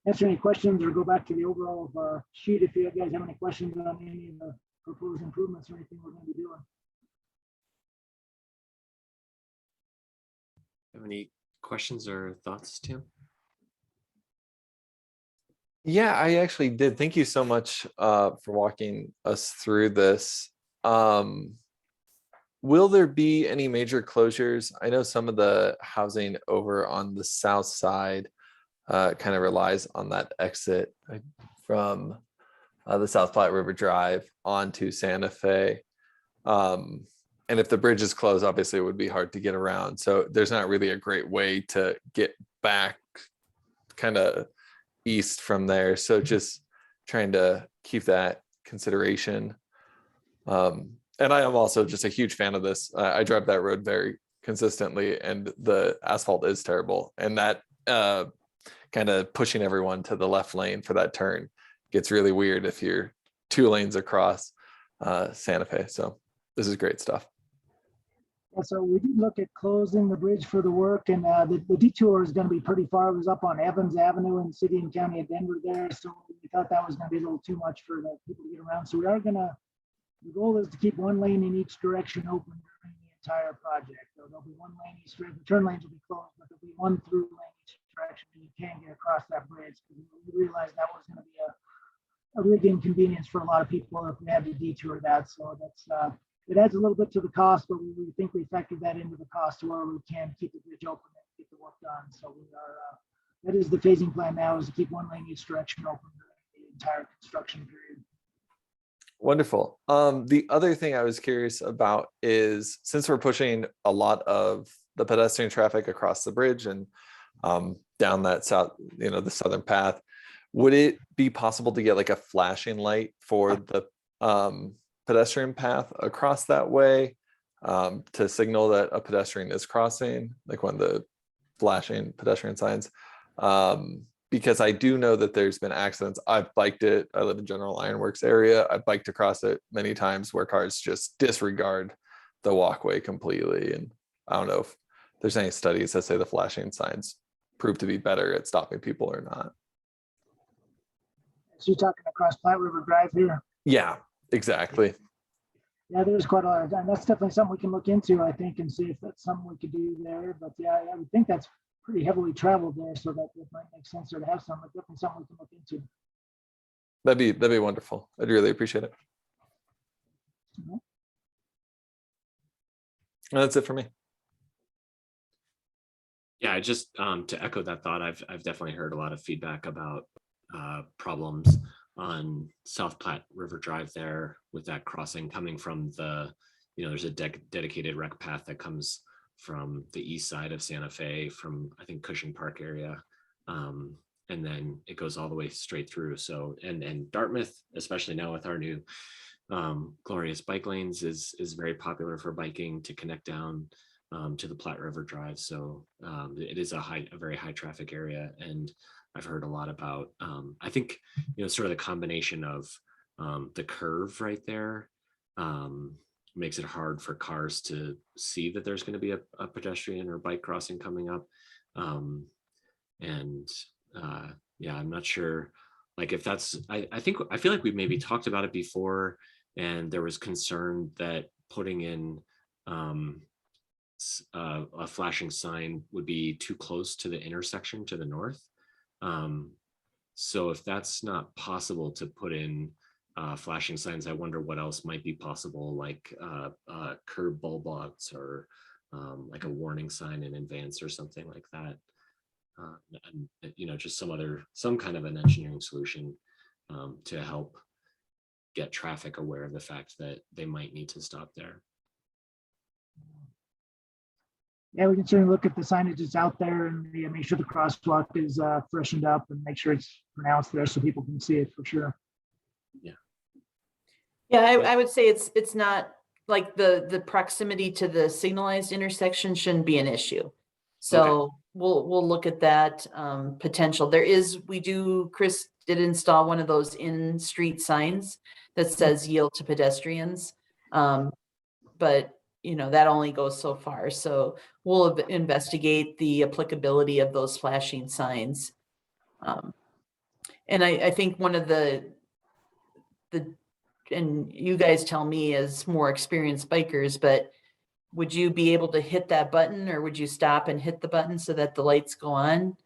answer any questions or go back to the overall sheet if you guys have any questions on any of the proposed improvements or anything we're going to be doing. Have any questions or thoughts, Tim? Yeah, I actually did. Thank you so much for walking us through this. Will there be any major closures? I know some of the housing over on the south side kind of relies on that exit from the South Platte River Drive onto Santa Fe. And if the bridge is closed, obviously it would be hard to get around. So there's not really a great way to get back kind of east from there. So just trying to keep that consideration. And I am also just a huge fan of this. I drive that road very consistently, and the asphalt is terrible. And that kind of pushing everyone to the left lane for that turn gets really weird if you're 2 lanes across Santa Fe. So this is great stuff. So we did look at closing the bridge for the work, and the detour is going to be pretty far. It was up on Evans Avenue in the city and county of Denver there. So we thought that was going to be a little too much for the people to get around. So we are going to, the goal is to keep 1 lane in each direction open during the entire project. So there'll be 1 lane each direction. The turn lanes will be closed, but there'll be 1 through lane each direction, and you can get across that bridge. We realized that was going to be a big inconvenience for a lot of people if we had to detour that. So that's it adds a little bit to the cost, but we think we factored that into the cost to where we can keep the bridge open and get the work done. So we are that is the phasing plan now, is to keep 1 lane each direction open during the entire construction period. Wonderful. The other thing I was curious about is, since we're pushing a lot of the pedestrian traffic across the bridge and down that south, the southern path, would it be possible to get like a flashing light for the pedestrian path across that way to signal that a pedestrian is crossing, like one of the flashing pedestrian signs? Because I do know that there's been accidents. I've biked it. I live in General Ironworks area. I've biked across it many times where cars just disregard the walkway completely. And I don't know if there's any studies that say the flashing signs prove to be better at stopping people or not. So you're talking across Platte River Drive here? Yeah, exactly. Yeah, there's quite a lot of time. That's definitely something we can look into, I think, and see if that's something we could do there. But yeah, I would think that's pretty heavily traveled there, so that it might make sense there to have some, but definitely something we can look into. That'd be wonderful. I'd really appreciate it. Mhm. And that's it for me. Yeah, just to echo that thought, I've definitely heard a lot of feedback about problems on South Platte River Drive there with that crossing coming from there's a dedicated rec path that comes from the east side of Santa Fe, from I think Cushing Park area, and then it goes all the way straight through. So and Dartmouth, especially now with our new glorious bike lanes, is very popular for biking to connect down to the Platte River Drive. So it is a very high traffic area, and I've heard a lot about I think sort of the combination of the curve right there makes it hard for cars to see that there's going to be a pedestrian or bike crossing coming up. Yeah, I'm not sure, like if that's, I feel like we've maybe talked about it before, and there was concern that putting in a flashing sign would be too close to the intersection to the north. So if that's not possible to put in flashing signs, I wonder what else might be possible, like curb bulb outs or like a warning sign in advance or something like that. And, you know, just some kind of an engineering solution to help get traffic aware of the fact that they might need to stop there. Yeah, we can certainly look at the signage that's out there and make sure the crosswalk is freshened up and make sure it's pronounced there so people can see it for sure. Yeah, I would say it's not like the proximity to the signalized intersection shouldn't be an issue. So we'll look at that potential. Chris did install one of those in-street signs that says yield to pedestrians. But you know, that only goes so far. So we'll investigate the applicability of those flashing signs. And I think one of the and you guys tell me as more experienced bikers, but would you be able to hit that button, or would you stop and hit the button so that the lights go on?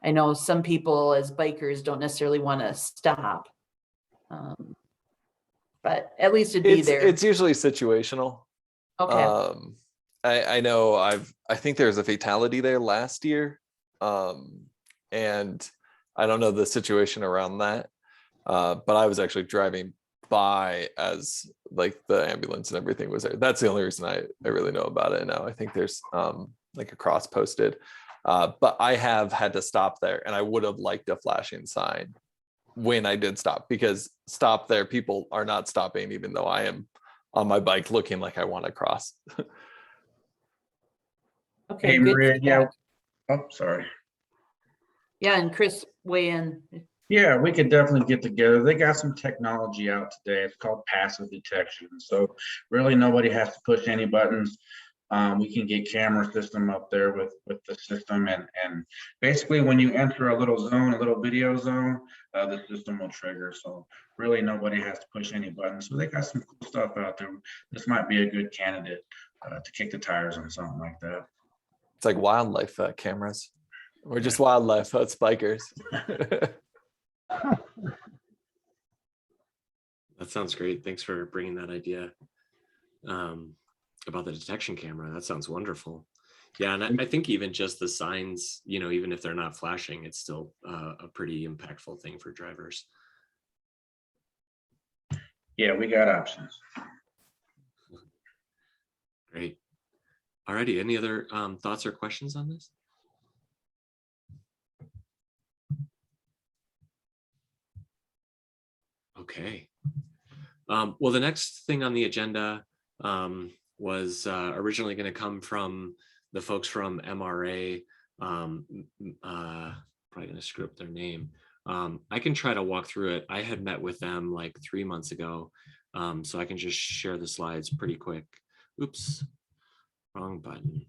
I know some people as bikers don't necessarily want to stop. But at least it'd be there. It's usually situational. Okay. I know I think there was a fatality there last year. And I don't know the situation around that. But I was actually driving by as like the ambulance and everything was there. That's the only reason I really know about it now. I think there's like a cross posted. But I have had to stop there, and I would have liked a flashing sign when I did stop, because stop there, people are not stopping, even though I am on my bike looking like I want to cross. Okay. Hey, Good Maria, yeah. feedback. Oh, sorry. Yeah, and Chris, weigh in. Yeah, we could definitely get together. They got some technology out today. It's called passive detection. So really nobody has to push any buttons. We can get camera system up there with the system, and basically when you enter a little zone, a little video zone, the system will trigger. So really nobody has to push any buttons. So they got some cool stuff out there. This might be a good candidate to kick the tires on something like that. It's like wildlife cameras. We're just wildlife, that's bikers. That sounds great. Thanks for bringing that idea about the detection camera. That sounds wonderful. Yeah, and I think even just the signs, you know, even if they're not flashing, it's still a pretty impactful thing for drivers. Yeah, we got options. Great. Alrighty, any other thoughts or questions on this? Okay. Well, the next thing on the agenda was originally going to come from the folks from MRA. Probably going to screw up their name. I can try to walk through it. I had met with them like 3 months ago, so I can just share the slides pretty quick. Oops, wrong button.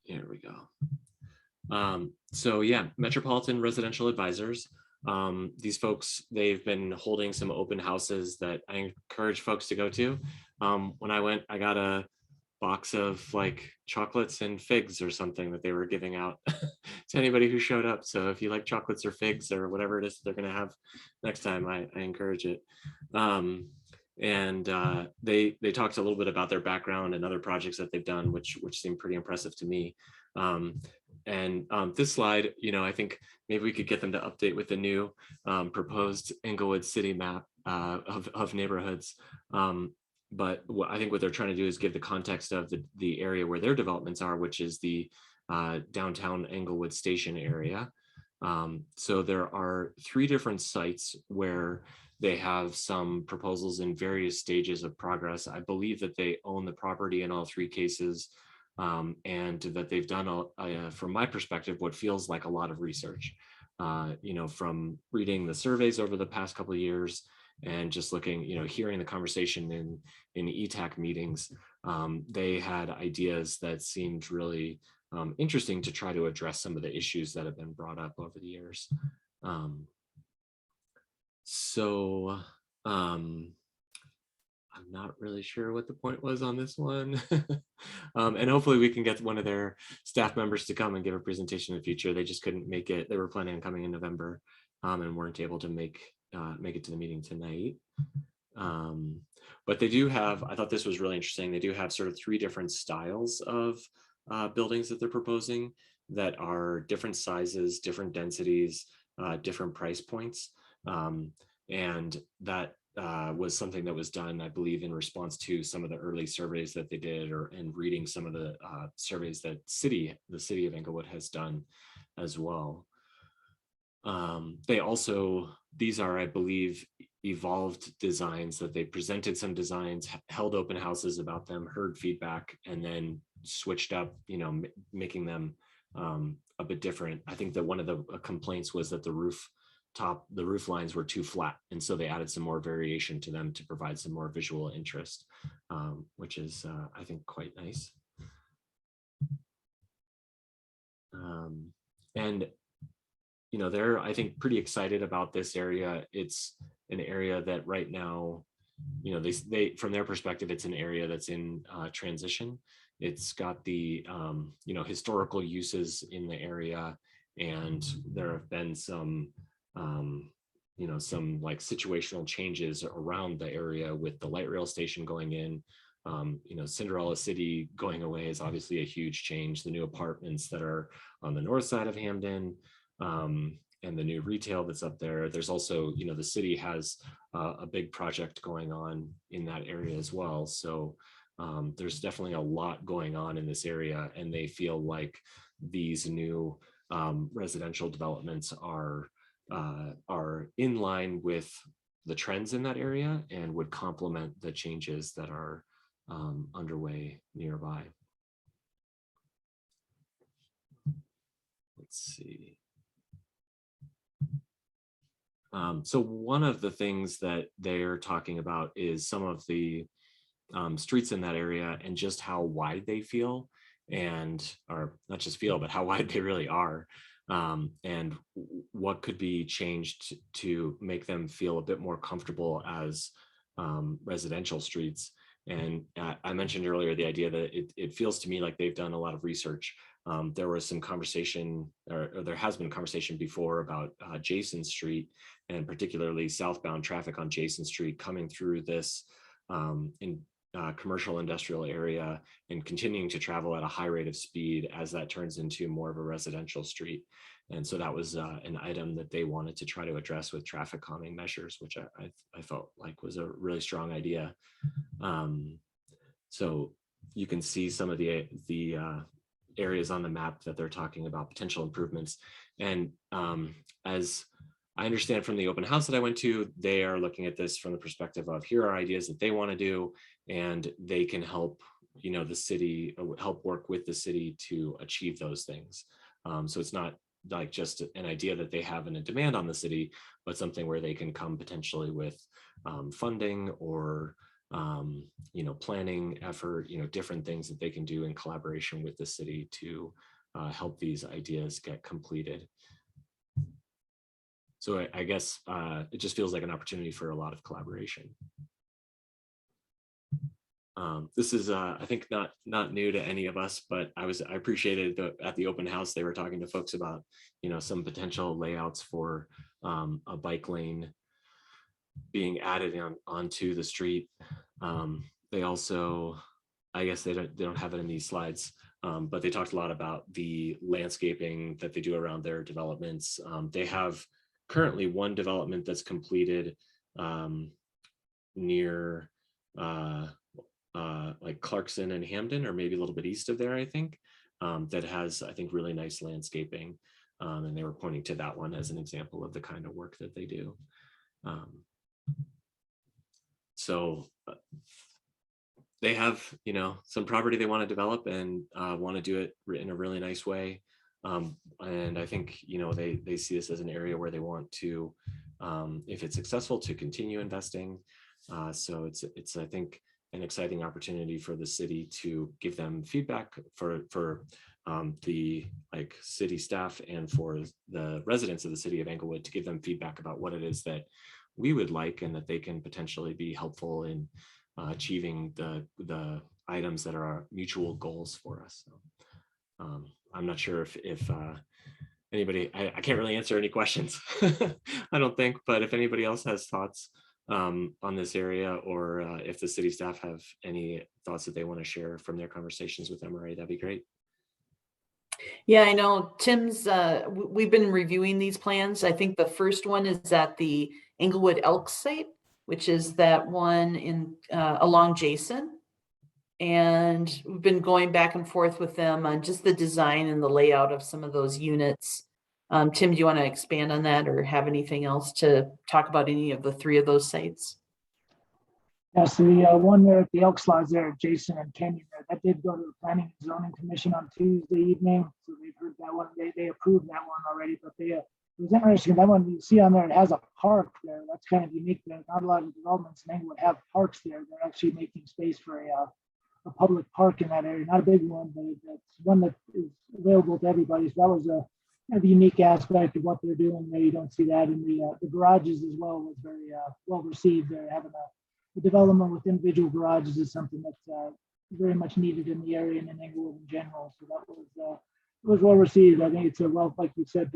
Here we go. So yeah, Metropolitan Residential Advisors. These folks, they've been holding some open houses that I encourage folks to go to. When I went, I got a box of like chocolates and figs or something that they were giving out to anybody who showed up. So if you like chocolates or figs or whatever it is they're going to have next time, I encourage it. They talked a little bit about their background and other projects that they've done, which seemed pretty impressive to me. This slide, you know, I think maybe we could get them to update with the new proposed Englewood city map of neighborhoods. But I think what they're trying to do is give the context of the area where their developments are, which is the downtown Englewood station area. So there are 3 different sites where they have some proposals in various stages of progress. I believe that they own the property in all 3 cases. And that they've done, from my perspective, what feels like a lot of research, you know, from reading the surveys over the past couple of years And just looking, hearing the conversation in ETAC meetings, they had ideas that seemed really interesting to try to address some of the issues that have been brought up over the years. I'm not really sure what the point was on this one. And hopefully we can get one of their staff members to come and give a presentation in the future. They just couldn't make it. They were planning on coming in November and weren't able to make it to the meeting tonight. But they do have, I thought this was really interesting, they do have sort of 3 different styles of buildings that they're proposing that are different sizes, different densities, different price points. And that was something that was done, I believe, in response to some of the early surveys that they did, and reading some of the surveys that the city of Englewood has done as well. They also, these are, I believe, evolved designs that they presented some designs, held open houses about them, heard feedback, and then switched up, making them a bit different. I think that one of the complaints was that the roof lines were too flat, and so they added some more variation to them to provide some more visual interest, which is I think quite nice. And they're, I think, pretty excited about this area. It's an area that right now, they from their perspective, it's an area that's in transition. It's got the historical uses in the area, and there have been some some like situational changes around the area with the light rail station going in. Cinderella City going away is obviously a huge change. The new apartments that are on the north side of Hamden, and the new retail that's up there. There's also, the city has a big project going on in that area as well. So there's definitely a lot going on in this area, and they feel like these new residential developments are in line with the trends in that area and would complement the changes that are underway nearby. Let's see. So one of the things that they're talking about is some of the streets in that area and just how wide they feel, or not just feel, but how wide they really are, and what could be changed to make them feel a bit more comfortable as residential streets. And I mentioned earlier the idea that it feels to me like they've done a lot of research. There was some conversation, or there has been conversation before about Jason Street, and particularly southbound traffic on Jason Street coming through this commercial industrial area and continuing to travel at a high rate of speed as that turns into more of a residential street. And so that was an item that they wanted to try to address with traffic calming measures, which I felt like was a really strong idea. So you can see some of the areas on the map that they're talking about potential improvements. And as I understand from the open house that I went to, they are looking at this from the perspective of, here are ideas that they want to do, and they can help, the city, help work with the city to achieve those things. So it's not like just an idea that they have and a demand on the city, but something where they can come potentially with funding or planning effort, different things that they can do in collaboration with the city to help these ideas get completed. So I guess it just feels like an opportunity for a lot of collaboration. This is, I think, not new to any of us, but I appreciated that at the open house they were talking to folks about, some potential layouts for a bike lane being added onto the street. They also, I guess they don't have it in these slides, but they talked a lot about the landscaping that they do around their developments. They have currently one development that's completed near like Clarkson and Hamden, or maybe a little bit east of there, I think, that has, I think, really nice landscaping. And they were pointing to that one as an example of the kind of work that they do. So they have, some property they want to develop and want to do it in a really nice way. And I think, they see this as an area where they want to if it's successful, to continue investing. So it's I think an exciting opportunity for the city to give them feedback for the city staff and for the residents of the city of Englewood, to give them feedback about what it is that we would like, and that they can potentially be helpful in achieving the items that are our mutual goals for us. So, I'm not sure if anybody, I can't really answer any questions, I don't think, but if anybody else has thoughts on this area, or if the city staff have any thoughts that they want to share from their conversations with MRA, that'd be great. Yeah, I know Tim's, we've been reviewing these plans. I think the first one is at the Englewood Elk Site, which is that one in along Jason. And we've been going back and forth with them on just the design and the layout of some of those units. Tim, do you want to expand on that, or have anything else to talk about any of the three of those sites? Yes, the one there at the Elk Slides there, Jason and Kenyon, that did go to the Planning and Zoning Commission on Tuesday evening. So they've heard that one. They approved that one already, but it was interesting. That one you see on there, it has a park there. That's kind of unique. There, not a lot of developments in Englewood have parks there. They're actually making space for a public park in that area. Not a big one, but it's one that is available to everybody. So that was a kind of unique aspect of what they're doing there. You don't see that in the garages as well. Was very well received. They're having the development with individual garages is something that's very much needed in the area and in Englewood in general. So that was well received. I think it's a like you said,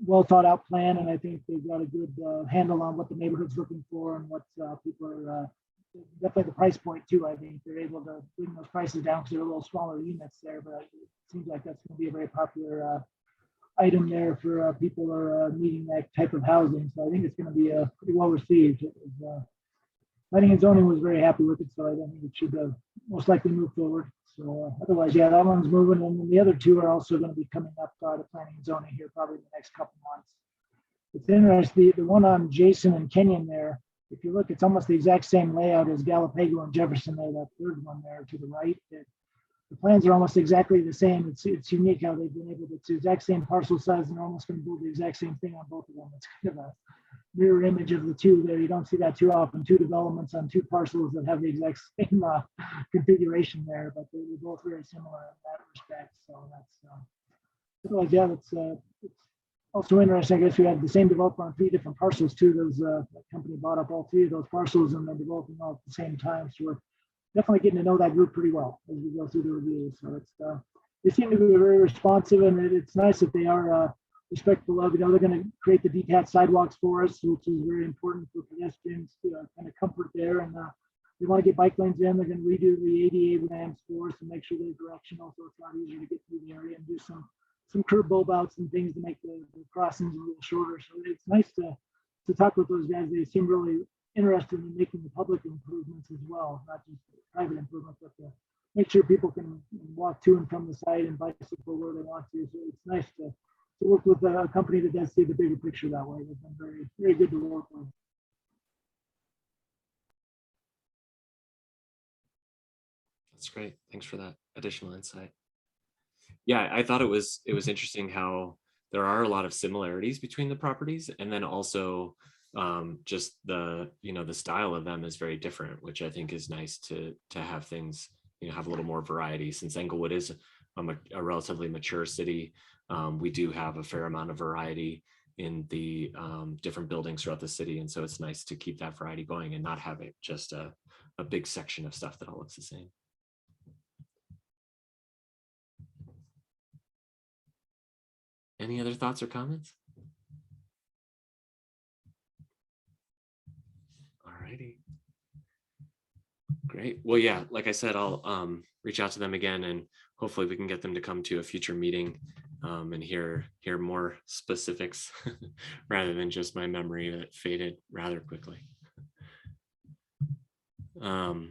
well thought out plan, and I think they've got a good handle on what the neighborhood's looking for and what people are. Definitely the price point too. I think they're able to bring those prices down because they're a little smaller units there, but it seems like that's going to be a very popular item there for people who are needing that type of housing. So I think it's going to be pretty well received. Planning and Zoning was very happy with it, so I think it should most likely move forward. So otherwise, yeah, that one's moving, and then the other two are also going to be coming up to Planning and Zoning here probably in the next couple months. It's interesting, the one on Jason and Kenyon there, if you look, it's almost the exact same layout as Galapago and Jefferson there, that third one there to the right. The plans are almost exactly the same. It's unique how they've been able to, it's the exact same parcel size, and they're almost going to build the exact same thing on both of them. It's kind of a mirror image of the two there. You don't see that too often, two developments on two parcels that have the exact same configuration there, but they're both very similar in that respect. So that's, yeah, it's also interesting. I guess we have the same developer on three different parcels too. That company bought up all three of those parcels and they're developing all at the same time. So we're definitely getting to know that group pretty well as we go through the review. So they seem to be very responsive, and it's nice that they are respectful of, they're going to create the detached sidewalks for us, which is very important for pedestrians to kind of comfort there. And they want to get bike lanes in. They're going to redo the ADA ramps for us and make sure they're directional, so it's a lot easier to get through the area, and do some curb bulb outs and things to make the crossings a little shorter. So it's nice to talk with those guys. They seem really interested in making the public improvements as well, not just private improvements, but to make sure people can walk to and from the site and bicycle where they want to. So it's nice to work with a company that does see the bigger picture that way. They've been very, very good to work with. That's great. Thanks for that additional insight. Yeah, I thought it was interesting how there are a lot of similarities between the properties, and then also just the style of them is very different, which I think is nice to have things have a little more variety. Since Englewood is a relatively mature city, we do have a fair amount of variety in the different buildings throughout the city, and so it's nice to keep that variety going and not have it just a big section of stuff that all looks the same. Any other thoughts or comments? All righty. Great. Well, yeah, like I said, I'll reach out to them again, and hopefully we can get them to come to a future meeting and hear more specifics rather than just my memory that faded rather quickly. So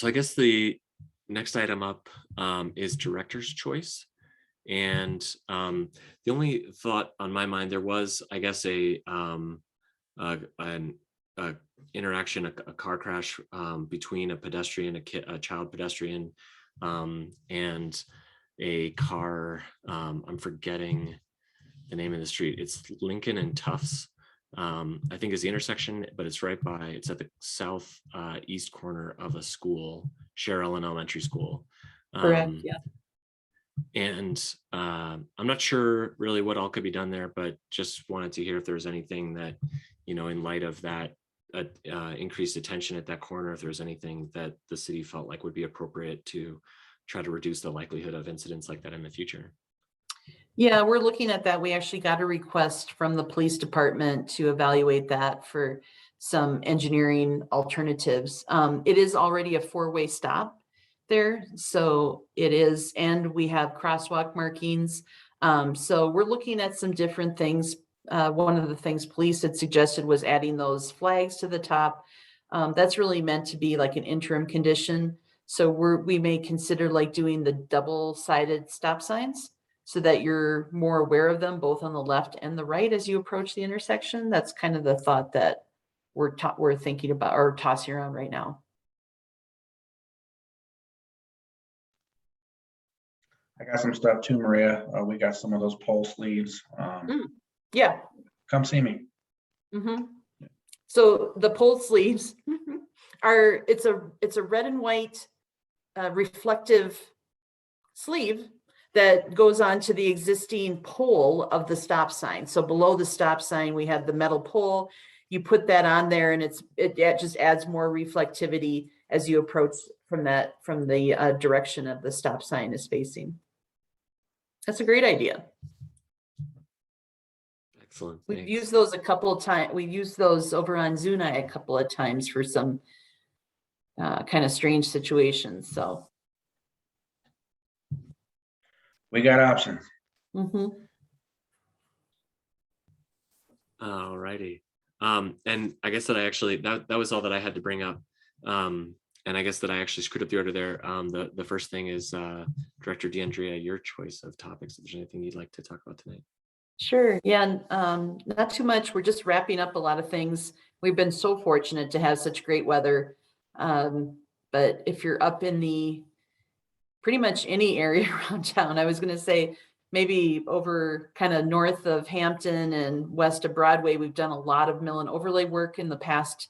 I guess the next item up is director's choice. And the only thought on my mind, there was, I guess, an interaction, a car crash between a pedestrian, a child pedestrian, and a car. I'm forgetting the name of the street. It's Lincoln and Tufts. I think is the intersection, but it's right by, it's at the south east corner of a school, Sherrillen Elementary School. Correct, yeah. And I'm not sure really what all could be done there, but just wanted to hear if there's anything that, you know, in light of that increased attention at that corner, if there's anything that the city felt like would be appropriate to try to reduce the likelihood of incidents like that in the future. Yeah, we're looking at that. We actually got a request from the police department to evaluate that for some engineering alternatives. It is already a four-way stop there, so it is, and we have crosswalk markings. So we're looking at some different things. One of the things police had suggested was adding those flags to the top. That's really meant to be like an interim condition. So we may consider like doing the double-sided stop signs, so that you're more aware of them both on the left and the right as you approach the intersection. That's kind of the thought that we're thinking about or tossing around right now. I got some stuff too, Maria. We got some of those pole sleeves. Yeah. Come see me. Mm-hmm. So the pole sleeves are, it's a red and white reflective sleeve that goes on to the existing pole of the stop sign. So below the stop sign, we have the metal pole. You put that on there and it just adds more reflectivity as you approach from the direction of the stop sign is facing. That's a great idea. Excellent. We've Thanks. used those a couple of times. We've used those over on Zuni a couple of times for some kind of strange situations. So We got options. mm-hmm. All righty. And I guess that I actually, that was all that I had to bring up. And I guess that I actually screwed up the order there. The first thing is Director DeAndrea, your choice of topics. If there's anything you'd like to talk about tonight. Sure. Yeah. Not too much. We're just wrapping up a lot of things. We've been so fortunate to have such great weather. But if you're up in the pretty much any area around town, I was going to say maybe over kind of north of Hampton and west of Broadway, we've done a lot of mill and overlay work in the past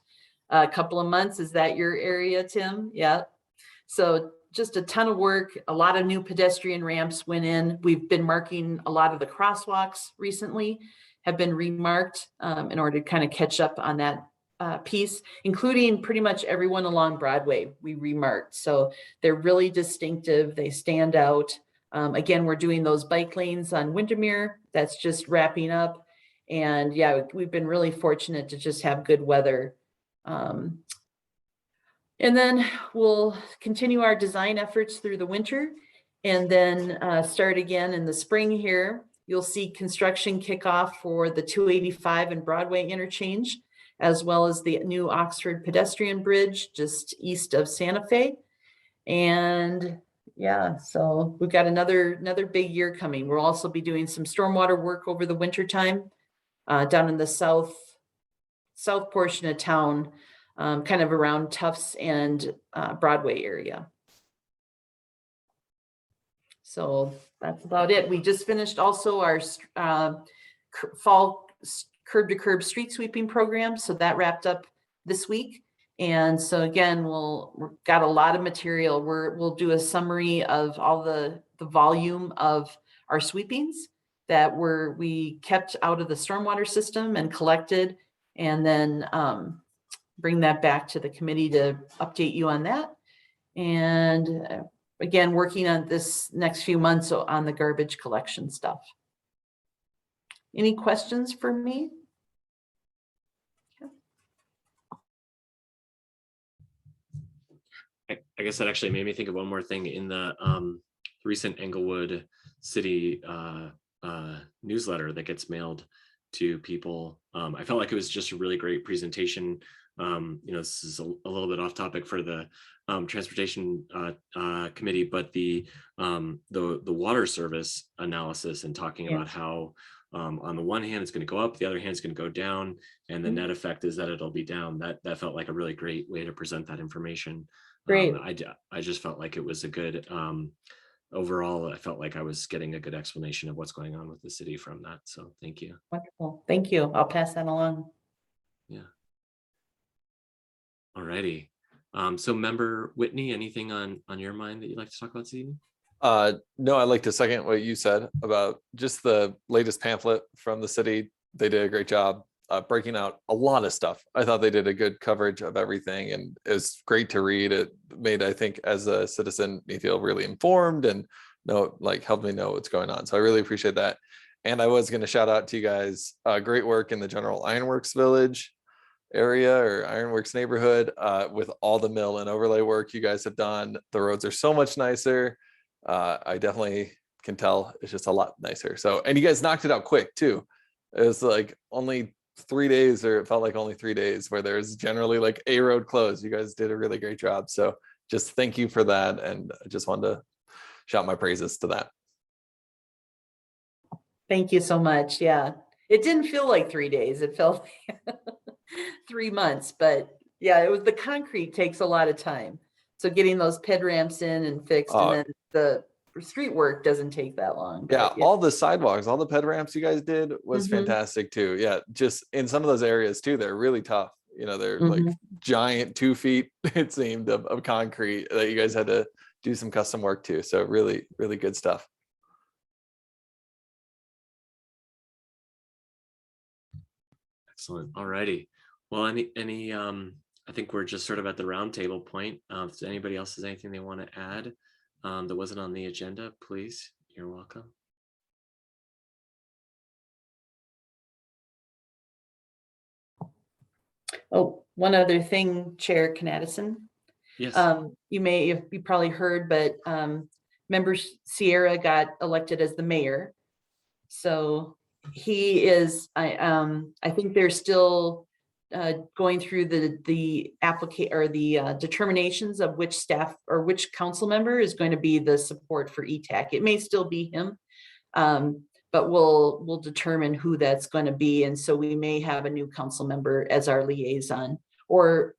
couple of months. Is that your area, Tim? Yeah. So just a ton of work, a lot of new pedestrian ramps went in. We've been marking a lot of the crosswalks recently, have been remarked in order to kind of catch up on that piece, including pretty much everyone along Broadway we remarked. So they're really distinctive. They stand out. Again, we're doing those bike lanes on Windermere. That's just wrapping up. And yeah, we've been really fortunate to just have good weather. And then we'll continue our design efforts through the winter and then start again in the spring here. You'll see construction kick off for the 285 and Broadway interchange, as well as the new Oxford pedestrian bridge just east of Santa Fe. And yeah, so we've got another big year coming. We'll also be doing some stormwater work over the winter time down in the south portion of town, kind of around Tufts and Broadway area. So that's about it. We just finished also our fall curb to curb street sweeping program. So that wrapped up this week. And so again, we've got a lot of material. We'll do a summary of all the volume of our sweepings that we kept out of the stormwater system and collected, and then bring that back to the committee to update you on that. And again, working on this next few months on the garbage collection stuff. Any questions for me? I guess that actually made me think of one more thing in the recent Englewood City newsletter that gets mailed to people. I felt like it was just a really great presentation. This is a little bit off topic for the transportation committee, but the water service analysis and talking about how on the one hand it's going to go up, the other hand it's going to go down, and the net effect is that it'll be down. That felt like a really great way to present that information. Great. I just felt like it was a good overall, I felt like I was getting a good explanation of what's going on with the city from that. So thank you. Wonderful. Thank you. I'll pass that along. Yeah. Alrighty. So Member Whitney, anything on your mind that you'd like to talk about this evening? No, I'd like to second what you said about just the latest pamphlet from the city. They did a great job breaking out a lot of stuff. I thought they did a good coverage of everything, and it was great to read. It made, I think, as a citizen, me feel really informed and helped me know what's going on. So I really appreciate that. And I was going to shout out to you guys. Great work in the General Ironworks Village area or Ironworks neighborhood with all the mill and overlay work you guys have done. The roads are so much nicer. I definitely can tell it's just a lot nicer. So, and you guys knocked it out quick too. It was like only 3 days, or it felt like only 3 days, where there's generally like a road closed. You guys did a really great job. So just thank you for that. And I just wanted to shout my praises to that. Thank you so much. Yeah. It didn't feel like 3 days. It felt like 3 months, but yeah, it was, the concrete takes a lot of time. So getting those ped ramps in and fixed, and then the street work doesn't take that long. Yeah, all the sidewalks, all the ped ramps you guys did was Mhm. fantastic too. Yeah, just in some of those areas too, they're really tough. You know, they're like Mhm. giant 2 feet, it seemed, of concrete that you guys had to do some custom work to. So really, really good stuff. Excellent. All righty. Well, any I think we're just sort of at the roundtable point. If anybody else has anything they want to add that wasn't on the agenda, please, you're welcome. Oh, one other thing, Chair Knaddison. Yes. You probably heard, but Member Sierra got elected as the mayor. So he is, I think they're still going through the application or the determinations of which staff or which council member is going to be the support for ETAC. It may still be him, but we'll determine who that's going to be. And so we may have a new council member as our liaison, or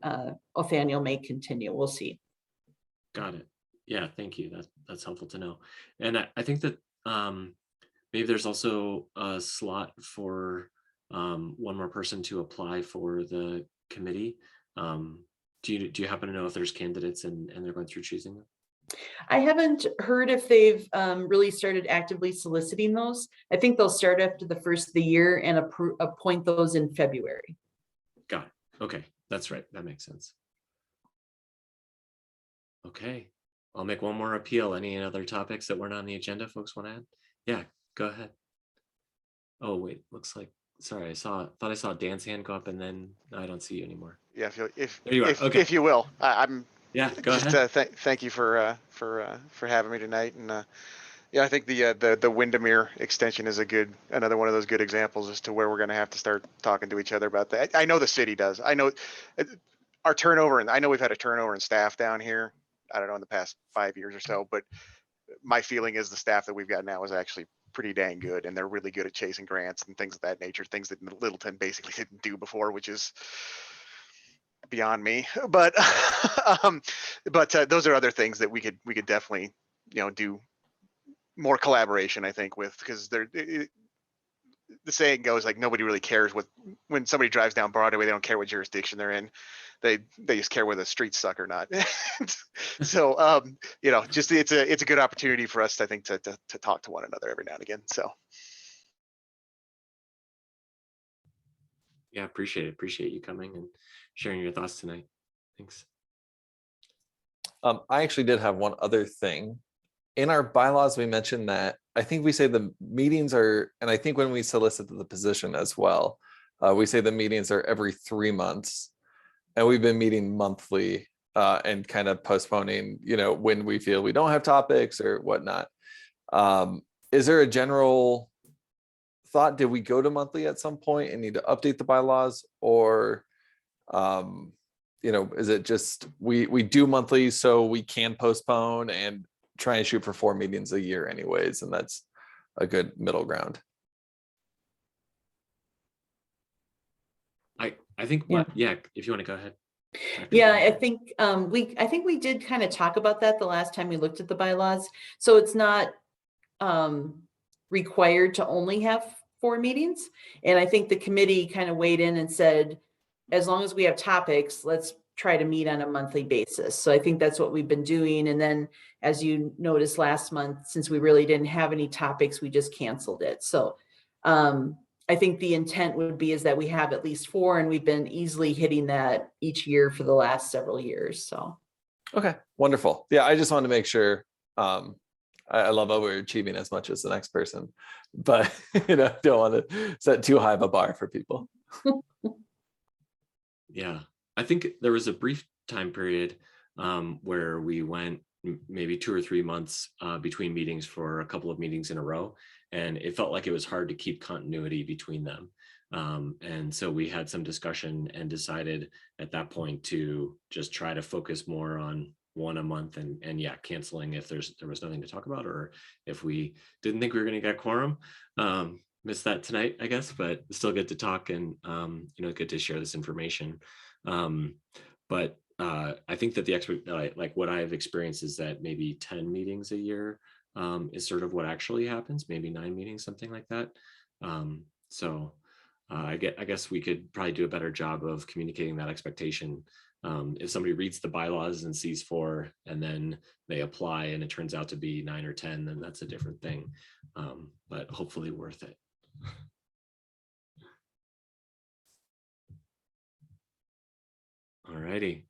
Othaniel may continue. We'll see. Got it. Yeah, thank you. That's helpful to know. And I think that maybe there's also a slot for one more person to apply for the committee. Do you happen to know if there's candidates and they're going through choosing them? I haven't heard if they've really started actively soliciting those. I think they'll start after the first of the year and appoint those in February. Got it. Okay, that's right. That makes sense. Okay, I'll make one more appeal. Any other topics that weren't on the agenda folks want to add? Yeah, go ahead. Oh, wait, looks like, sorry, I thought I saw Dan's hand go up, and then I don't see you anymore. Yeah, if There you are. Okay. if you will, I'm Yeah, go just ahead. thank you for having me tonight. And yeah, I think the Windermere extension is another one of those good examples as to where we're going to have to start talking to each other about that. I know the city does. I know our turnover, and I know we've had a turnover in staff down here, I don't know, in the past 5 years or so, but my feeling is the staff that we've got now is actually pretty dang good, and they're really good at chasing grants and things of that nature, things that Littleton basically didn't do before, which is beyond me. But those are other things that we could definitely, do more collaboration, I think, with, because the saying goes, like, nobody really cares when somebody drives down Broadway, they don't care what jurisdiction they're in. They just care whether the streets suck or not. So just it's a good opportunity for us, I think, to talk to one another every now and again. So Yeah, appreciate you coming and sharing your thoughts tonight. Thanks. I actually did have one other thing. In our bylaws, we mentioned that I think we say the meetings are, and I think when we solicit the position as well, we say the meetings are every 3 months, and we've been meeting monthly and kind of postponing, when we feel we don't have topics or whatnot. Is there a general thought? Did we go to monthly at some point and need to update the bylaws, or is it just we do monthly so we can postpone and try and shoot for 4 meetings a year anyways, and that's a good middle ground? I think Yeah. yeah, if you want to go ahead. Yeah, I think we did kind of talk about that the last time we looked at the bylaws. So it's not required to only have 4 meetings. And I think the committee kind of weighed in and said, as long as we have topics, let's try to meet on a monthly basis. So I think that's what we've been doing. And then as you noticed last month, since we really didn't have any topics, we just canceled it. So I think the intent would be is that we have at least 4, and we've been easily hitting that each year for the last several years. So. Okay, wonderful. Yeah, I just wanted to make sure. I love how we're achieving as much as the next person, but don't want to set too high of a bar for people. Yeah, I think there was a brief time period where we went maybe 2 or 3 months between meetings for a couple of meetings in a row, and it felt like it was hard to keep continuity between them. And so we had some discussion and decided at that point to just try to focus more on 1 a month and yeah, canceling if there was nothing to talk about, or if we didn't think we were going to get quorum. Missed that tonight, I guess, but still good to talk and good to share this information. But I think that the expert, like what I've experienced is that maybe 10 meetings a year is sort of what actually happens, maybe 9 meetings, something like that. So I guess we could probably do a better job of communicating that expectation. If somebody reads the bylaws and sees 4 and then they apply and it turns out to be 9 or 10, then that's a different thing, but hopefully worth it. All righty.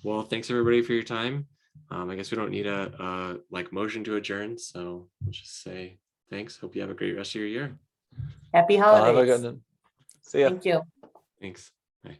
Well, thanks everybody for your time. I guess we don't need a motion to adjourn, so we'll just say thanks. Hope you have a great rest of your year. Happy holidays. Have a good one. See ya. Thank you. Thanks. Bye.